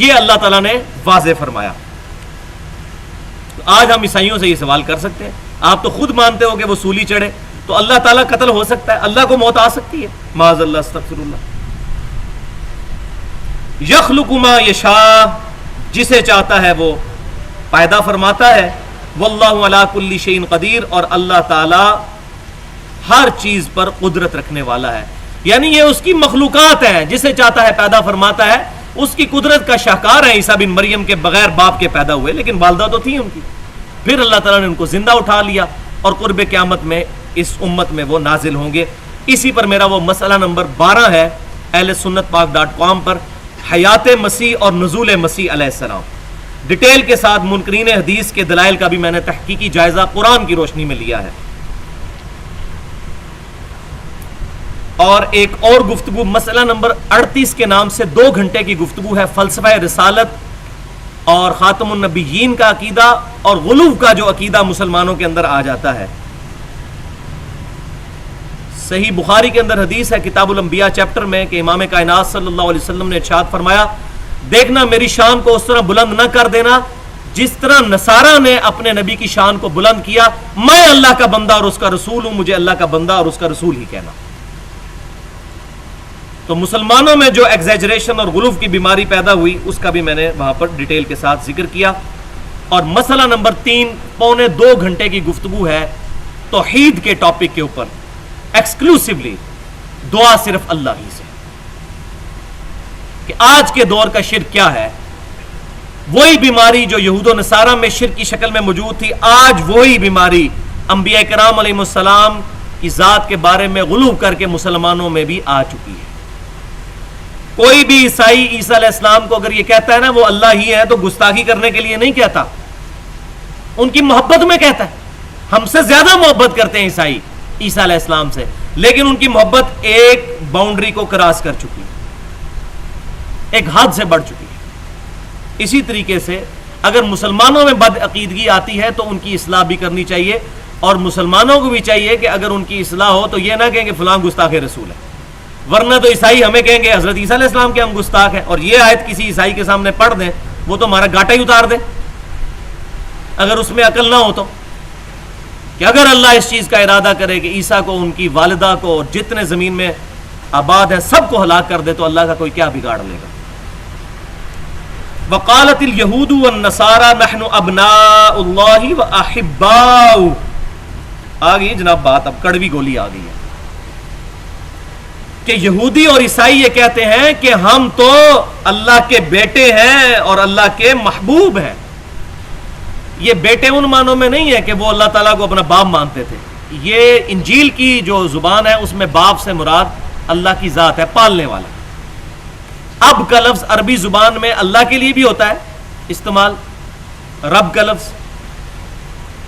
یہ اللہ تعالیٰ نے واضح فرمایا. آج ہم عیسائیوں سے یہ سوال کر سکتے ہیں، آپ تو خود مانتے ہو کہ وہ سولی چڑھے، تو اللہ تعالیٰ قتل ہو سکتا ہے؟ اللہ کو موت آ سکتی ہے؟ معاذ اللہ، استغفر اللہ. یخلق ما یشاء، جسے چاہتا ہے وہ پیدا فرماتا ہے. واللہ علی کل شیء قدیر، اور اللہ تعالی ہر چیز پر قدرت رکھنے والا ہے. یعنی یہ اس کی مخلوقات ہیں، جسے چاہتا ہے پیدا فرماتا ہے. اس کی قدرت کا شاہکار ہے. عیسیٰ بن مریم کے بغیر باپ کے پیدا ہوئے، لیکن والدہ تو تھی ان کی. پھر اللہ تعالیٰ نے ان کو زندہ اٹھا لیا اور قرب قیامت میں اس امت میں وہ نازل ہوں گے. اسی پر میرا وہ مسئلہ نمبر 12 ہے اہل سنت پاک.com پر، حیات مسیح اور نزول مسیح علیہ السلام. ڈیٹیل کے ساتھ منکرین حدیث کے دلائل کا بھی میں نے تحقیقی جائزہ قرآن کی روشنی میں لیا ہے. اور ایک اور گفتگو مسئلہ نمبر 38 کے نام سے 2 گھنٹے کی گفتگو ہے. فلسفہ رسالت اور خاتم النبیین کا عقیدہ اور غلو کا جو عقیدہ مسلمانوں کے اندر آ جاتا ہے. صحیح بخاری کے اندر حدیث ہے کتاب الانبیاء چیپٹر میں کہ امام کائنات صلی اللہ علیہ وسلم نے ارشاد فرمایا، دیکھنا میری شان کو اس طرح بلند نہ کر دینا جس طرح نصارہ نے اپنے نبی کی شان کو بلند کیا. میں اللہ کا بندہ اور اس کا رسول ہوں، مجھے اللہ کا بندہ اور اس کا رسول ہی کہنا. تو مسلمانوں میں جو ایگزیجریشن اور غلو کی بیماری پیدا ہوئی اس کا بھی میں نے وہاں پر ڈیٹیل کے ساتھ ذکر کیا. اور مسئلہ نمبر 3 پونے 2 گھنٹے کی گفتگو ہے توحید کے ٹاپک کے اوپر، ایکسکلوسیولی دعا صرف اللہ ہی سے، کہ آج کے دور کا شرک کیا ہے. وہی بیماری جو یہود و نصارہ میں شرک کی شکل میں موجود تھی، آج وہی بیماری انبیاء کرام علیہ السلام کی ذات کے بارے میں غلو کر کے مسلمانوں میں بھی آ چکی ہے. کوئی بھی عیسائی عیسیٰ علیہ السلام کو اگر یہ کہتا ہے نا وہ اللہ ہی ہے، تو گستاخی کرنے کے لیے نہیں کہتا، ان کی محبت میں کہتا ہے. ہم سے زیادہ محبت کرتے ہیں عیسائی عیسیٰ علیہ السلام سے، لیکن ان کی محبت ایک باؤنڈری کو کراس کر چکی ہے، ایک حد سے بڑھ چکی ہے. اسی طریقے سے اگر مسلمانوں میں بد عقیدگی آتی ہے تو ان کی اصلاح بھی کرنی چاہیے، اور مسلمانوں کو بھی چاہیے کہ اگر ان کی اصلاح ہو تو یہ نہ کہیں کہ فلاں گستاخ رسول ہے، ورنہ تو عیسائی ہمیں کہیں گے حضرت عیسیٰ علیہ السلام کے ہم گستاخ ہیں. اور یہ آیت کسی عیسائی کے سامنے پڑھ دیں وہ تو ہمارا گاٹا ہی اتار دے اگر اس میں عقل نہ ہو تو، کہ اگر اللہ اس چیز کا ارادہ کرے کہ عیسیٰ کو، ان کی والدہ کو اور جتنے زمین میں آباد ہیں سب کو ہلاک کر دے تو اللہ کا کوئی کیا بگاڑ لے گا. وقالت اليہود والنصارى نحن ابناء اللہ واحباؤہ. آ گئی جناب بات، اب کڑوی گولی آ گئی ہے کہ یہودی اور عیسائی یہ کہتے ہیں کہ ہم تو اللہ کے بیٹے ہیں اور اللہ کے محبوب ہیں. یہ بیٹے ان معنوں میں نہیں ہے کہ وہ اللہ تعالیٰ کو اپنا باپ مانتے تھے. یہ انجیل کی جو زبان ہے اس میں باپ سے مراد اللہ کی ذات ہے، پالنے والا. اب کا لفظ عربی زبان میں اللہ کے لیے بھی ہوتا ہے استعمال، رب کا لفظ،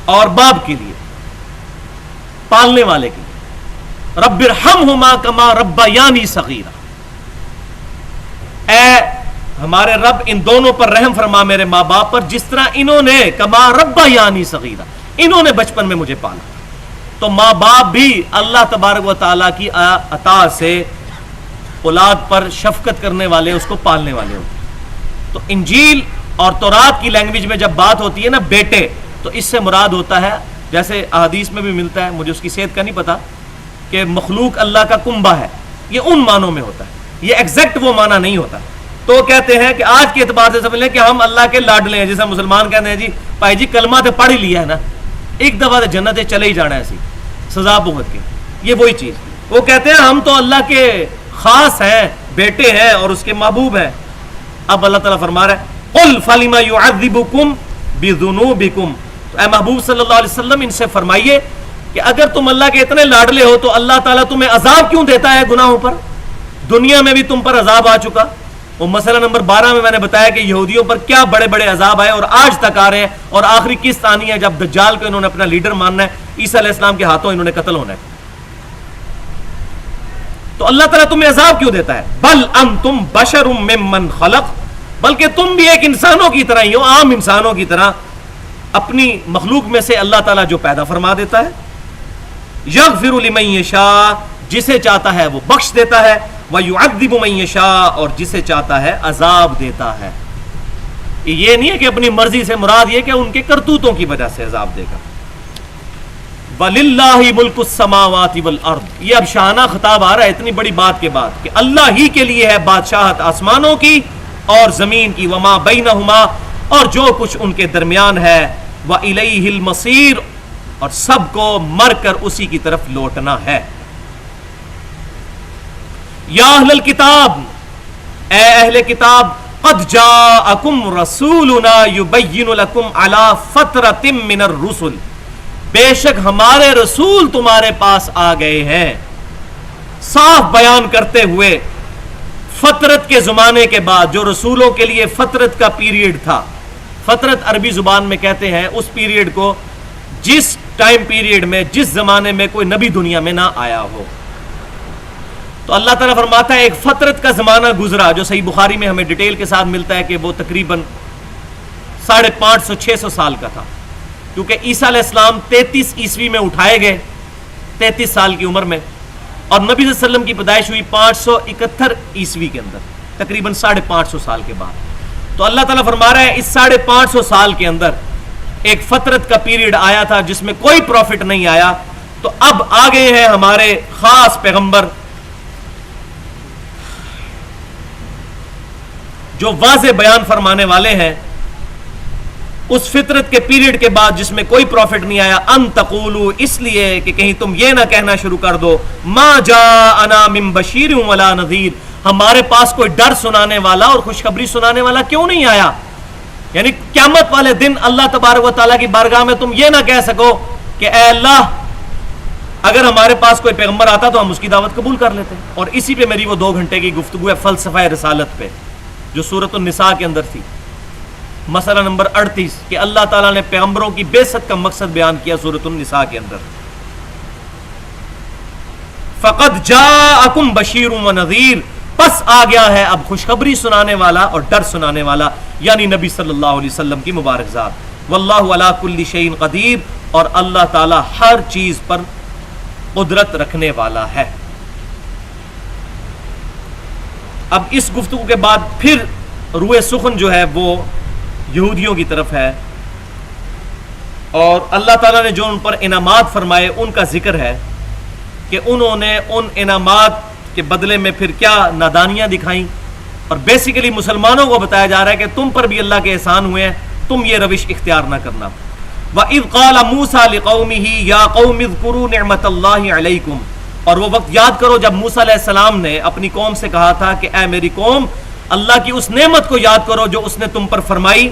اور باپ کے لیے، پالنے والے کے لیے. رب ارحمہما کما ربیانی صغیرا، اے ہمارے رب ان دونوں پر رحم فرما میرے ماں باپ پر، جس طرح انہوں نے کما ربا یعنی صغیرہ، انہوں نے بچپن میں مجھے پالا۔ تو ماں باپ بھی اللہ تبارک و تعالیٰ کی عطا سے اولاد پر شفقت کرنے والے، اس کو پالنے والے ہوتے ہیں۔ تو انجیل اور تورات کی لینگویج میں جب بات ہوتی ہے نا بیٹے، تو اس سے مراد ہوتا ہے، جیسے احادیث میں بھی ملتا ہے، مجھے اس کی صحت کا نہیں پتا، کہ مخلوق اللہ کا کنبہ ہے، یہ ان معنوں میں ہوتا ہے، یہ ایگزیکٹ وہ معنی نہیں ہوتا۔ تو کہتے ہیں کہ آج کے اعتبار سے سمجھ لیں کہ ہم اللہ کے لاڈلے ہیں، جیسے مسلمان کہتے ہیں جی بھائی جی کلمہ تو پڑھ ہی لیا ہے نا، ایک دفعہ تو جنت چلے ہی جانا ہے، ایسی سزا بھگت کے، یہ وہی چیز۔ وہ کہتے ہیں ہم تو اللہ کے خاص ہیں، بیٹے ہیں اور اس کے محبوب ہیں۔ اب اللہ تعالیٰ فرما رہا ہے قل فلما يعذبكم بذنوبكم، تو اے محبوب صلی اللہ علیہ وسلم ان سے فرمائیے کہ اگر تم اللہ کے اتنے لاڈلے ہو تو اللہ تعالیٰ تمہیں عذاب کیوں دیتا ہے گناہوں پر؟ دنیا میں بھی تم پر عذاب آ چکا، وہ مسئلہ نمبر 12 میں نے بتایا کہ یہودیوں پر کیا بڑے بڑے عذاب آئے اور آج تک آ رہے ہیں، اور آخری قسط آنی ہے جب دجال کو انہوں نے اپنا لیڈر ماننا ہے، عیسیٰ علیہ السلام کے ہاتھوں انہوں نے قتل ہونا ہے۔ تو اللہ تعالیٰ تمہیں عذاب کیوں دیتا ہے؟ بل انتم بشر ممن خلق، بلکہ تم بھی ایک انسانوں کی طرح ہی ہو، عام انسانوں کی طرح، اپنی مخلوق میں سے اللہ تعالیٰ جو پیدا فرما دیتا ہے۔ یغفر لمن یشاء، جسے چاہتا ہے وہ بخش دیتا ہے، وَيُعَذِّبُ مَن يَشَاءُ، اور جسے چاہتا ہے عذاب دیتا ہے۔ یہ نہیں ہے کہ اپنی مرضی سے، مراد یہ کہ ان کے کرتوتوں کی وجہ سے عذاب دے گا۔ وَلِلَّهِ مُلْكُ السَّمَاوَاتِ وَالْأَرْضِ، یہ اب شاہانہ خطاب آ رہا ہے اتنی بڑی بات کے بعد کہ اللہ ہی کے لیے ہے بادشاہت آسمانوں کی اور زمین کی، وما بینہما، اور جو کچھ ان کے درمیان ہے، وَإِلَيْهِ الْمَصِيرُ، اور سب کو مر کر اسی کی طرف لوٹنا ہے۔ یا اہل الکتاب، اے اہل کتاب، قد جاءکم رسولنا یبین لکم علی فترۃ من الرسل، بے شک ہمارے رسول تمہارے پاس آ گئے ہیں صاف بیان کرتے ہوئے فترت کے زمانے کے بعد، جو رسولوں کے لیے فترت کا پیریڈ تھا۔ فترت عربی زبان میں کہتے ہیں اس پیریڈ کو جس ٹائم پیریڈ میں، جس زمانے میں کوئی نبی دنیا میں نہ آیا ہو۔ تو اللہ تعالیٰ فرماتا ہے ایک فترت کا زمانہ گزرا، جو صحیح بخاری میں ہمیں ڈیٹیل کے ساتھ ملتا ہے کہ وہ تقریباً 550-600 سال کا تھا، کیونکہ عیسیٰ علیہ السلام 33 عیسوی میں اٹھائے گئے 33 سال کی عمر میں، اور نبی صلی اللہ علیہ وسلم کی پیدائش ہوئی 571 عیسوی کے اندر، تقریباً 550 سال کے بعد۔ تو اللہ تعالیٰ فرما رہا ہے اس 550 سال کے اندر ایک فترت کا پیریڈ آیا تھا جس میں کوئی پروفٹ نہیں آیا، تو اب آ گئے ہیں ہمارے خاص پیغمبر جو واضح بیان فرمانے والے ہیں اس فطرت کے پیریڈ کے بعد جس میں کوئی پروفٹ نہیں آیا۔ ان تقولوا، اس لیے کہ کہیں تم یہ نہ کہنا شروع کر دو، ما جاءنا من بشیر ولا نذیر، ہمارے پاس کوئی ڈر سنانے والا اور خوشخبری سنانے والا کیوں نہیں آیا؟ یعنی قیامت والے دن اللہ تبارک و تعالیٰ کی بارگاہ میں تم یہ نہ کہہ سکو کہ اے اللہ اگر ہمارے پاس کوئی پیغمبر آتا تو ہم اس کی دعوت قبول کر لیتے۔ اور اسی پہ میری وہ 2 گھنٹے کی گفتگو ہے فلسفہ رسالت پہ، جو سورۃ النساء کے اندر تھی، مسئلہ نمبر 38، کہ اللہ تعالیٰ نے پیغمبروں کی بعثت کا مقصد بیان کیا سورۃ النساء کے اندر۔ فقد جاءکم بشیر و نذیر، پس آ گیا ہے اب خوشخبری سنانے والا اور ڈر سنانے والا، یعنی نبی صلی اللہ علیہ وسلم کی مبارک ذات۔ واللہ علی کل شیء قدیر، اور اللہ تعالیٰ ہر چیز پر قدرت رکھنے والا ہے۔ اب اس گفتگو کے بعد پھر روئے سخن جو ہے وہ یہودیوں کی طرف ہے، اور اللہ تعالیٰ نے جو ان پر انعامات فرمائے ان کا ذکر ہے کہ انہوں نے ان انعامات کے بدلے میں پھر کیا نادانیاں دکھائیں، اور بیسیکلی مسلمانوں کو بتایا جا رہا ہے کہ تم پر بھی اللہ کے احسان ہوئے ہیں، تم یہ روش اختیار نہ کرنا۔ وَإِذْ قَالَ مُوسَىٰ لِقَوْمِهِ يَا قَوْمِ اذْكُرُوا نِعْمَةَ اللَّهِ عَلَيْكُمْ، اور وہ وقت یاد کرو جب موسیٰ علیہ السلام نے اپنی قوم سے کہا تھا کہ اے میری قوم، اللہ کی اس نعمت کو یاد کرو جو اس نے تم پر فرمائی۔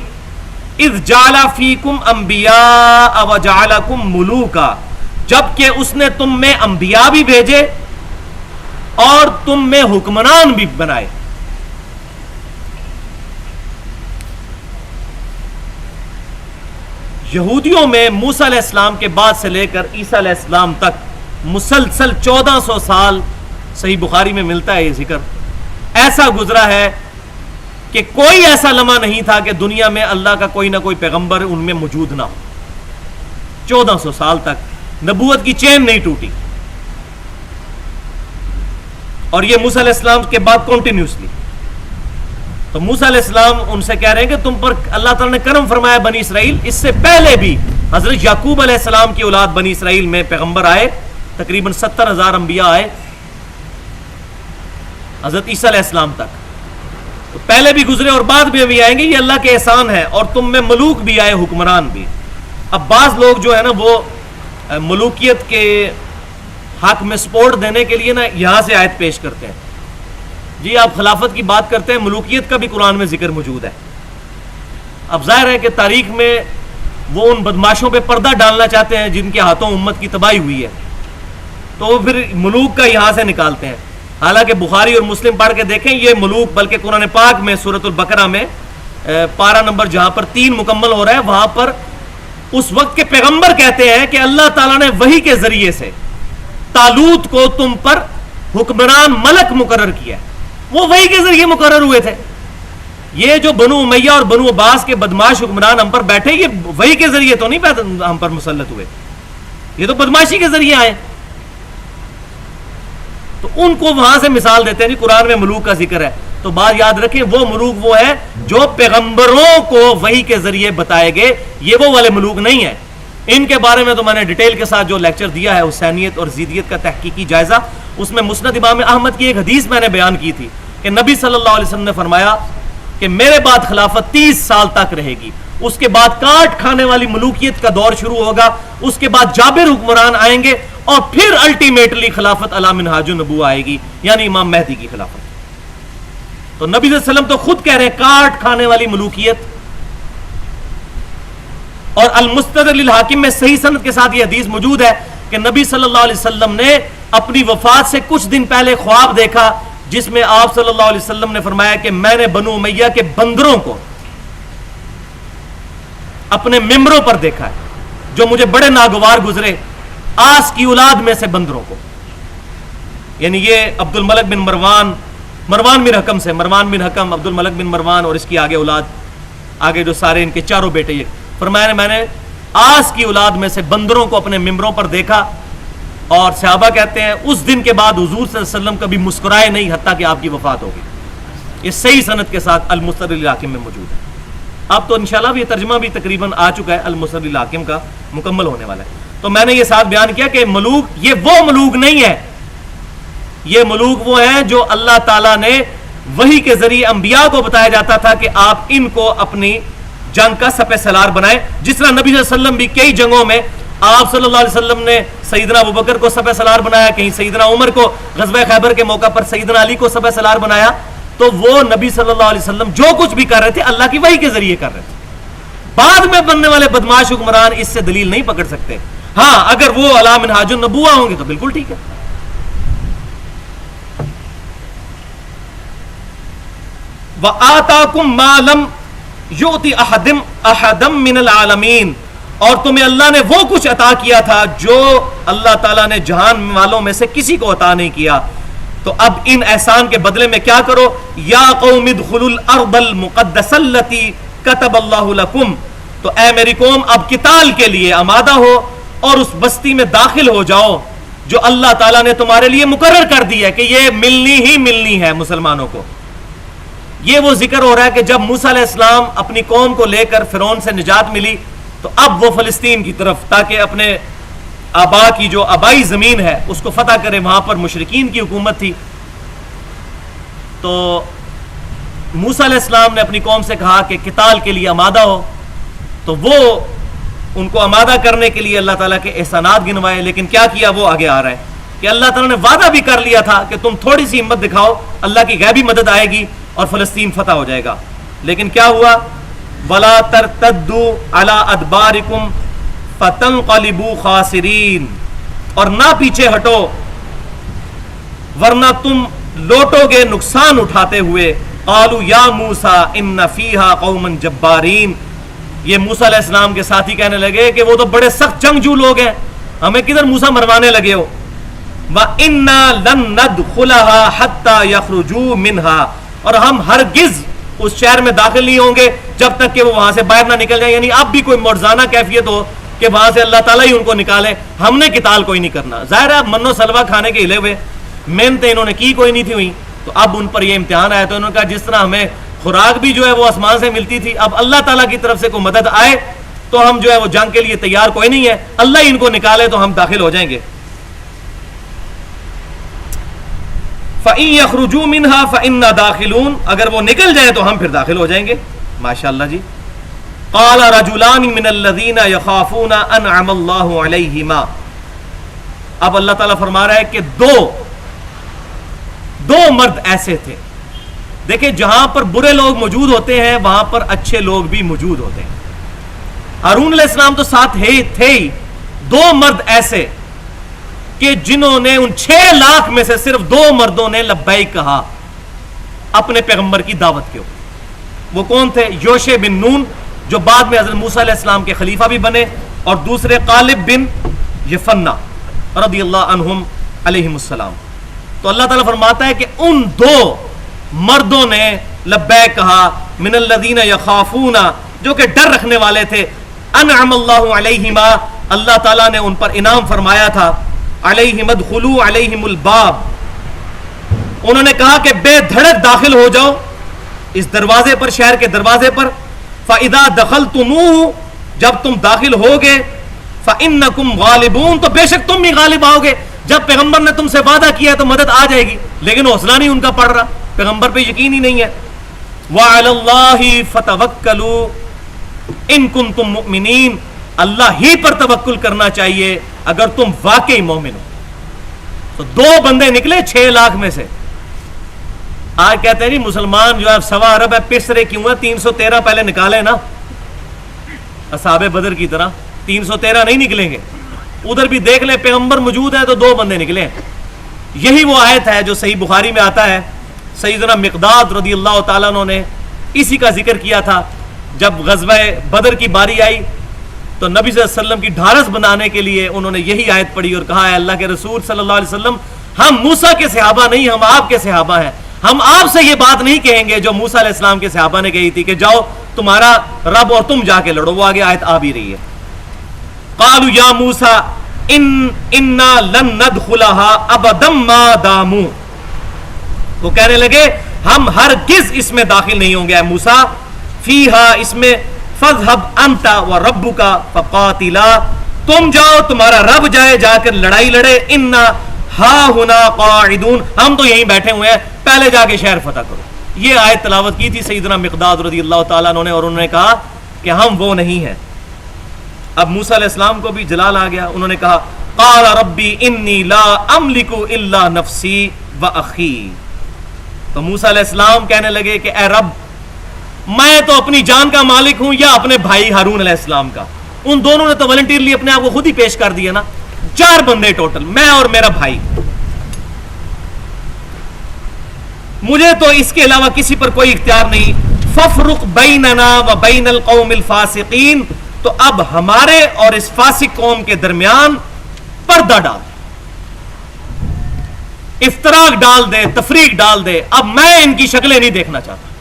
اذ جعل فیکم انبیاء وجعلکم ملوکا، جبکہ اس نے تم میں انبیاء بھی بھیجے اور تم میں حکمران بھی بنائے۔ یہودیوں میں موسیٰ علیہ السلام کے بعد سے لے کر عیسیٰ علیہ السلام تک مسلسل 1400 سال، صحیح بخاری میں ملتا ہے یہ ذکر، ایسا گزرا ہے کہ کوئی ایسا لمحہ نہیں تھا کہ دنیا میں اللہ کا کوئی نہ کوئی پیغمبر ان میں موجود نہ ہو. 1400 سال تک نبوت کی چین نہیں ٹوٹی. اور یہ موسیٰ علیہ السلام کے بعد کنٹینیوسلی. تو موسیٰ علیہ السلام ان سے کہہ رہے ہیں کہ تم پر اللہ تعالیٰ نے کرم فرمایا بنی اسرائیل. اس سے پہلے بھی حضرت یعقوب علیہ السلام کی اولاد بنی اسرائیل میں پیغمبر آئے, تقریباً 70,000 انبیاء آئے حضرت عیسیٰ علیہ السلام تک. تو پہلے بھی گزرے اور بعد میں بھی آئیں گے, یہ اللہ کے احسان ہے. اور تم میں ملوک بھی آئے, حکمران بھی. اب بعض لوگ جو ہے نا وہ ملوکیت کے حق میں سپورٹ دینے کے لیے نا یہاں سے آیت پیش کرتے ہیں. جی آپ خلافت کی بات کرتے ہیں, ملوکیت کا بھی قرآن میں ذکر موجود ہے. اب ظاہر ہے کہ تاریخ میں وہ ان بدماشوں پہ پردہ ڈالنا چاہتے ہیں جن کے ہاتھوں امت کی تباہی ہوئی ہے, تو وہ پھر ملوک کا یہاں سے نکالتے ہیں. حالانکہ بخاری اور مسلم پڑھ کے دیکھیں, یہ ملوک بلکہ قرآن پاک میں سورۃ البقرہ میں پارہ نمبر جہاں پر 3 مکمل ہو رہا ہے, وہاں پر اس وقت کے پیغمبر کہتے ہیں کہ اللہ تعالیٰ نے وحی کے ذریعے سے طالوت کو تم پر حکمران ملک مقرر کیا. وہ وحی کے ذریعے مقرر ہوئے تھے. یہ جو بنو امیہ اور بنو عباس کے بدماش حکمران ہم پر بیٹھے, یہ وحی کے ذریعے تو نہیں ہم پر مسلط ہوئے, یہ تو بدماشی کے ذریعے آئے. تو ان کو وہاں سے مثال دیتے ہیں جی قرآن میں ملوک کا ذکر ہے. تو بات یاد رکھیں, وہ ملوک وہ ہے جو پیغمبروں کو وحی کے ذریعے بتائے گئے, یہ وہ والے ملوک نہیں ہیں. ان کے بارے میں تو میں نے ڈیٹیل کے ساتھ جو لیکچر دیا ہے حسینیت اور زیدیت کا تحقیقی جائزہ, اس میں مسند امام احمد کی ایک حدیث میں نے بیان کی تھی کہ نبی صلی اللہ علیہ وسلم نے فرمایا کہ میرے بعد خلافت 30 سال تک رہے گی, اس کے بعد کاٹ کھانے والی ملوکیت کا دور شروع ہوگا, اس کے بعد جابر حکمران آئیں گے, اور پھر الٹیمیٹلی خلافت علی منہاج النبوہ آئے گی, یعنی امام مہدی کی خلافت. تو نبی صلی اللہ علیہ وسلم تو خود کہہ رہے ہیں کاٹ کھانے والی ملوکیت. اور المستدرک للحاکم میں صحیح سند کے ساتھ یہ حدیث موجود ہے کہ نبی صلی اللہ علیہ وسلم نے اپنی وفات سے کچھ دن پہلے خواب دیکھا, جس میں آپ صلی اللہ علیہ وسلم نے فرمایا کہ میں نے بنو امیہ کے بندروں کو اپنے ممبروں پر دیکھا ہے, جو مجھے بڑے ناگوار گزرے, آس کی اولاد میں سے بندروں کو. یعنی یہ عبد الملک بن مروان بن حکم سے, مروان بن حکم, عبد الملک بن مروان اور اس کی آگے اولاد, آگے جو سارے ان کے چاروں بیٹے, یہ فرمایا میں نے آس کی اولاد میں سے بندروں کو اپنے ممبروں پر دیکھا. اور صحابہ کہتے ہیں اس دن کے بعد حضور صلی اللہ علیہ وسلم کبھی مسکرائے نہیں حتیٰ کہ آپ کی وفات ہوگی. یہ صحیح سند کے ساتھ المستدرک للحاکم میں موجود ہے. اب تو انشاءاللہ بھی یہ ترجمہ بھی تقریباً آ چکا ہے, المستدرک للحاکم کا مکمل ہونے والا ہے. تو میں نے یہ ساتھ بیان کیا کہ ملوک یہ وہ ملوک نہیں ہے, یہ ملوک وہ ہیں جو اللہ تعالیٰ نے وحی کے ذریعے انبیاء کو بتایا جاتا تھا کہ آپ ان کو اپنی جنگ کا سپہ سالار بنائیں. جس طرح نبی صلی اللہ علیہ وسلم بھی کئی جنگوں میں آپ صلی اللہ علیہ وسلم نے سیدنا ابوبکر کو سپہ سالار بنایا, کہیں سیدنا عمر کو غزوہ خیبر کے موقع پر سیدنا علی کو سپہ سالار بنایا. تو وہ نبی صلی اللہ علیہ وسلم جو کچھ بھی کر رہے تھے اللہ کی وحی کے ذریعے کر رہے تھے. بعد میں بننے والے بدماش حکمران اس سے دلیل نہیں پکڑ سکتے. ہاں اگر وہ علی منہاج النبوہ ہوں گے تو بالکل ٹھیک ہے. وَآتَاكُم مَّا لَمْ يُؤْتِ أَحَدًا مِّنَ الْعَالَمِينَ, اور تمہیں اللہ نے وہ کچھ عطا کیا تھا جو اللہ تعالیٰ نے جہان والوں میں سے کسی کو عطا نہیں کیا. تو اب ان احسان کے بدلے میں کیا کرو, یا قوم ادخلوا الارض المقدسۃ التي كتب اللہ لکم, تو اے میری قوم اب قتال کے لیے آمادہ ہو اور اس بستی میں داخل ہو جاؤ جو اللہ تعالیٰ نے تمہارے لیے مقرر کر دی ہے کہ یہ ملنی ہی ملنی ہے مسلمانوں کو. یہ وہ ذکر ہو رہا ہے کہ جب موسیٰ علیہ السلام اپنی قوم کو لے کر فرعون سے نجات ملی تو اب وہ فلسطین کی طرف, تاکہ اپنے آبا کی جو آبائی زمین ہے اس کو فتح کرے, وہاں پر مشرکین کی حکومت تھی. تو موسیٰ علیہ السلام نے اپنی قوم سے کہا کہ قتال کے لیے آمادہ ہو, تو وہ ان کو آمادہ کرنے کے لیے اللہ تعالیٰ کے احسانات گنوائے. لیکن کیا کیا, وہ آگے آ رہا ہے کہ اللہ تعالیٰ نے وعدہ بھی کر لیا تھا کہ تم تھوڑی سی ہمت دکھاؤ, اللہ کی غیبی مدد آئے گی اور فلسطین فتح ہو جائے گا. لیکن کیا ہوا, وَلَا تَرْتَدُّوا عَلَىٰ أَدْبَارِكُمْ فَتَنْقَلِبُوا خَاسِرِينَ, اور نہ پیچھے ہٹو ورنہ تم لوٹو گے نقصان اٹھاتے ہوئے. قالوا یا موسیٰ ان فیہا قوما جبارین, یہ موسیٰ علیہ السلام کے ساتھی کہنے لگے کہ وہ تو بڑے سخت جنگجو لوگ ہیں, ہمیں کدھر موسیٰ مروانے لگے ہو. وَإِنَّا لَن نَّدْخُلَهَا حَتَّى يَخْرُجُوا مِنْهَا, اور ہم ہرگز اس شہر میں داخل نہیں ہوں گے جب تک کہ وہ وہاں سے باہر نہ نکل جائیں. یعنی اب بھی کوئی معجزانہ کیفیت ہو کہ وہاں سے اللہ تعالیٰ ہی ان کو نکالے, ہم نے قتال کوئی نہیں کرنا. ظاہر ہے منو سلوا کھانے کے ہلے ہوئے, محنتیں انہوں نے کی کوئی نہیں تھی ہوئی, تو اب ان پر یہ امتحان آیا. تو انہوں نے کہا جس طرح ہمیں خوراک بھی جو ہے وہ آسمان سے ملتی تھی, اب اللہ تعالیٰ کی طرف سے کوئی مدد آئے تو ہم جو ہے وہ جنگ کے لیے تیار کوئی نہیں ہے, اللہ ہی ان کو نکالے تو ہم داخل ہو جائیں گے. فَإِن يَخْرُجُوا مِنْهَا فَإِنَّا دَاخِلُونَ, اگر وہ نکل جائیں تو ہم پھر داخل ہو جائیں گے. ماشاءاللہ جی. قَالَ رَجُلَانِ مِنَ الَّذِينَ يَخَافُونَ أَنْعَمَ اللَّهُ عَلَيْهِمَا, اب اللہ تعالیٰ فرما رہا ہے کہ دو مرد ایسے تھے. دیکھیں جہاں پر برے لوگ موجود ہوتے ہیں وہاں پر اچھے لوگ بھی موجود ہوتے ہیں. ہارون علیہ السلام تو ساتھ تھے ہی, دو مرد ایسے کہ جنہوں نے ان 6 لاکھ میں سے صرف 2 مردوں نے لبیک کہا اپنے پیغمبر کی دعوت کے اوپر. وہ کون تھے؟ یوشع بن نون جو بعد میں حضرت موسیٰ علیہ السلام کے خلیفہ بھی بنے, اور دوسرے قالب بن یفنہ رضی اللہ عنہم علیہم السلام. تو اللہ تعالیٰ فرماتا ہے کہ ان 2 مردوں نے لبیک کہا, من الذین یخافون, جو کہ ڈر رکھنے والے تھے, انعم اللہ علیہما, اللہ تعالیٰ نے ان پر انعام فرمایا تھا, علیہم ادخلوا علیہم الباب, انہوں نے کہا کہ بے دھڑک داخل ہو جاؤ اس دروازے پر, شہر کے دروازے پر. فَإِذَا دَخَلْتُمُوهُ, جب تم داخل ہوگے, فَإِنَّكُمْ غَالِبُونَ, تو بے شک تم بھی غالب آؤ گے. جب پیغمبر نے تم سے وعدہ کیا ہے تو مدد آ جائے گی, لیکن حوصلہ نہیں ان کا پڑ رہا, پیغمبر پہ یقین ہی نہیں ہے. وَعَلَى اللَّهِ فَتَوَكَّلُوا إِن كُنتُم مُؤْمِنِينَ, اللہ ہی پر توکل کرنا چاہیے اگر تم واقعی مومن ہو. تو 2 بندے نکلے 6 لاکھ میں سے. آج کہتے ہیں جی مسلمان جو ہے 1.25 ارب ہے, پسرے کیوں ہے؟ 313 پہلے نکالے نا, اصحاب بدر کی طرح 313 نہیں نکلیں گے. ادھر بھی دیکھ لیں پیغمبر موجود ہے تو 2 بندے نکلے ہیں. یہی وہ آیت ہے جو صحیح بخاری میں آتا ہے, سیدنا مقداد رضی اللہ تعالیٰ عنہ نے اسی کا ذکر کیا تھا. جب غزوہ بدر کی باری آئی تو نبی صلی اللہ علیہ وسلم کی ڈھارس بنانے کے لیے انہوں نے یہی آیت پڑھی اور کہا ہے اللہ کے رسول صلی اللہ علیہ وسلم, ہم موسیٰ کے صحابہ نہیں, ہم آپ کے صحابہ ہیں. ہم آپ سے یہ بات نہیں کہیں گے جو موسیٰ علیہ السلام کے صحابہ نے کہی تھی کہ جاؤ تمہارا رب اور تم جا کے لڑو. وہ آگے آیت آ بھی رہی ہے. قالوا یا موسیٰ انا لن ندخلها ابدا ما داموا, وہ کہنے لگے ہم ہرگز اس میں داخل نہیں ہوں گے. اے موسیٰ, فیہا, اس میں, فاذهب انت وربک فقاتلا, تم جاؤ تمہارا رب جائے جا کر لڑائی لڑے, انا ہا ہنا قاعدون, ہم تو یہیں بیٹھے ہوئے ہیں, پہلے جا کے شہر فتح کرو. یہ آیت تلاوت کی تھی سیدنا مقداد رضی اللہ تعالیٰ عنہ نے, اور انہوں نے کہا کہ ہم وہ نہیں ہیں. اب موسیٰ علیہ السلام کو بھی جلال آ گیا, انہوں نے کہا قال ربی انی لا املک الا نفسی واخی. تو موسیٰ علیہ السلام کہنے لگے کہ اے رب, میں تو اپنی جان کا مالک ہوں یا اپنے بھائی ہارون علیہ السلام کا. ان دونوں نے تو والنٹیرلی اپنے آپ کو خود ہی پیش کر دیا نا. 4 بندے ٹوٹل, میں اور میرا بھائی, مجھے تو اس کے علاوہ کسی پر کوئی اختیار نہیں. فَفْرُقْ بَيْنَنَا وَبَيْنَ الْقَوْمِ الْفَاسِقِينَ, تو اب ہمارے اور اس فاسق قوم کے درمیان پردہ ڈال, افتراق ڈال دے, تفریق ڈال دے. اب میں ان کی شکلیں نہیں دیکھنا چاہتا.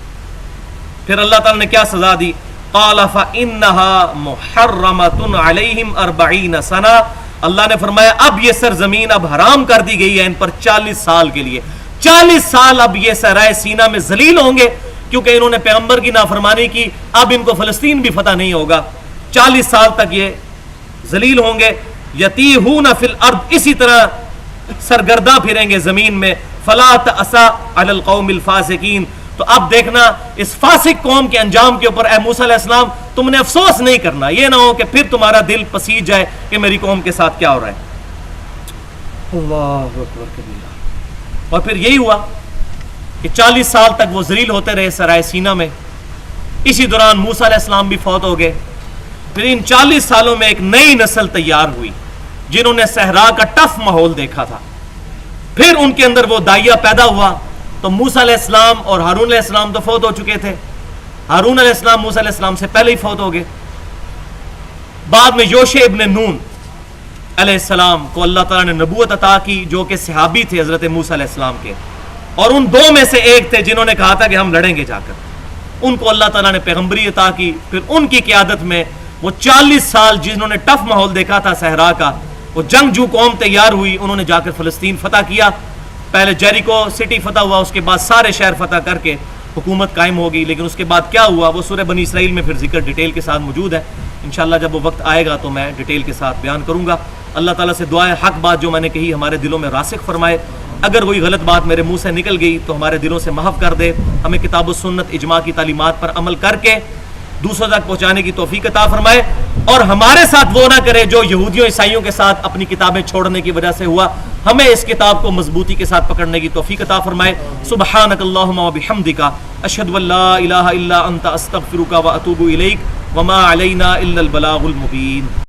پھر اللہ تعالیٰ نے کیا سزا دی؟ قَالَ فَإِنَّهَا مُحَرَّمَةٌ عَلَيْهِمْ 40 سَنَةً, اللہ نے فرمایا اب یہ سرزمین اب حرام کر دی گئی ہے ان پر 40 سال کے لیے. 40 سال اب یہ صحرائے سینا میں ذلیل ہوں گے کیونکہ انہوں نے پیغمبر کی نافرمانی کی. اب ان کو فلسطین بھی فتح نہیں ہوگا. 40 سال تک یہ ذلیل ہوں گے. یتیہون فی الارض, اسی طرح سرگرداں پھریں گے زمین میں. فلا تأسا علی القوم الفاسقین, تو اب دیکھنا اس فاسق قوم کے انجام کے اوپر اے موسیٰ علیہ السلام تم نے افسوس نہیں کرنا. یہ نہ ہو کہ پھر تمہارا دل پسیج جائے کہ میری قوم کے ساتھ کیا ہو رہا ہے. اللہ اکبر کبیرہ. اور پھر یہی ہوا کہ 40 سال تک وہ ذلیل ہوتے رہے سرائے سینا میں. اسی دوران موسیٰ علیہ السلام بھی فوت ہو گئے. پھر ان 40 سالوں میں ایک نئی نسل تیار ہوئی جنہوں نے صحرا کا ٹف ماحول دیکھا تھا. پھر ان کے اندر وہ داعیہ پیدا ہوا. تو موسیٰ علیہ السلام اور ہارون علیہ السلام تو فوت ہو چکے تھے. ہارون علیہ السلام موسیٰ علیہ السلام سے پہلے ہی فوت ہو گئے. بعد میں یوشع ابن نون علیہ السلام کو اللہ تعالیٰ نے نبوت عطا کی, جو کہ صحابی تھے حضرت موسیٰ علیہ السلام کے, اور ان 2 میں سے ایک تھے جنہوں نے کہا تھا کہ ہم لڑیں گے جا کر. ان کو اللہ تعالیٰ نے پیغمبری عطا کی. پھر ان کی قیادت میں وہ 40 سال جنہوں نے ٹف ماحول دیکھا تھا صحرا کا، وہ جنگجو قوم تیار ہوئی، انہوں نے جا کر فلسطین فتح کیا. پہلے جیریکو سٹی فتح ہوا، اس کے بعد سارے شہر فتح کر کے حکومت قائم ہوگی. لیکن اس کے بعد کیا ہوا وہ سورہ بنی اسرائیل میں پھر ذکر ڈیٹیل کے ساتھ موجود ہے. انشاءاللہ جب وہ وقت آئے گا تو میں ڈیٹیل کے ساتھ بیان کروں گا. اللہ تعالیٰ سے دعا ہے حق بات جو میں نے کہی ہمارے دلوں میں راسخ فرمائے. اگر کوئی غلط بات میرے منہ سے نکل گئی تو ہمارے دلوں سے محو کر دے. ہمیں کتاب و سنت اجماع کی تعلیمات پر عمل کر کے دوسروں تک پہنچانے کی توفیق عطا فرمائے، اور ہمارے ساتھ وہ نہ کرے جو یہودیوں عیسائیوں کے ساتھ اپنی کتابیں چھوڑنے کی وجہ سے ہوا. ہمیں اس کتاب کو مضبوطی کے ساتھ پکڑنے کی توفیق عطا فرمائے. سبحانک اللہم و بحمدک، اشہد ان لا الہ الا انت، استغفرک و اتوب الیک، وما علینا الا البلاغ المبین.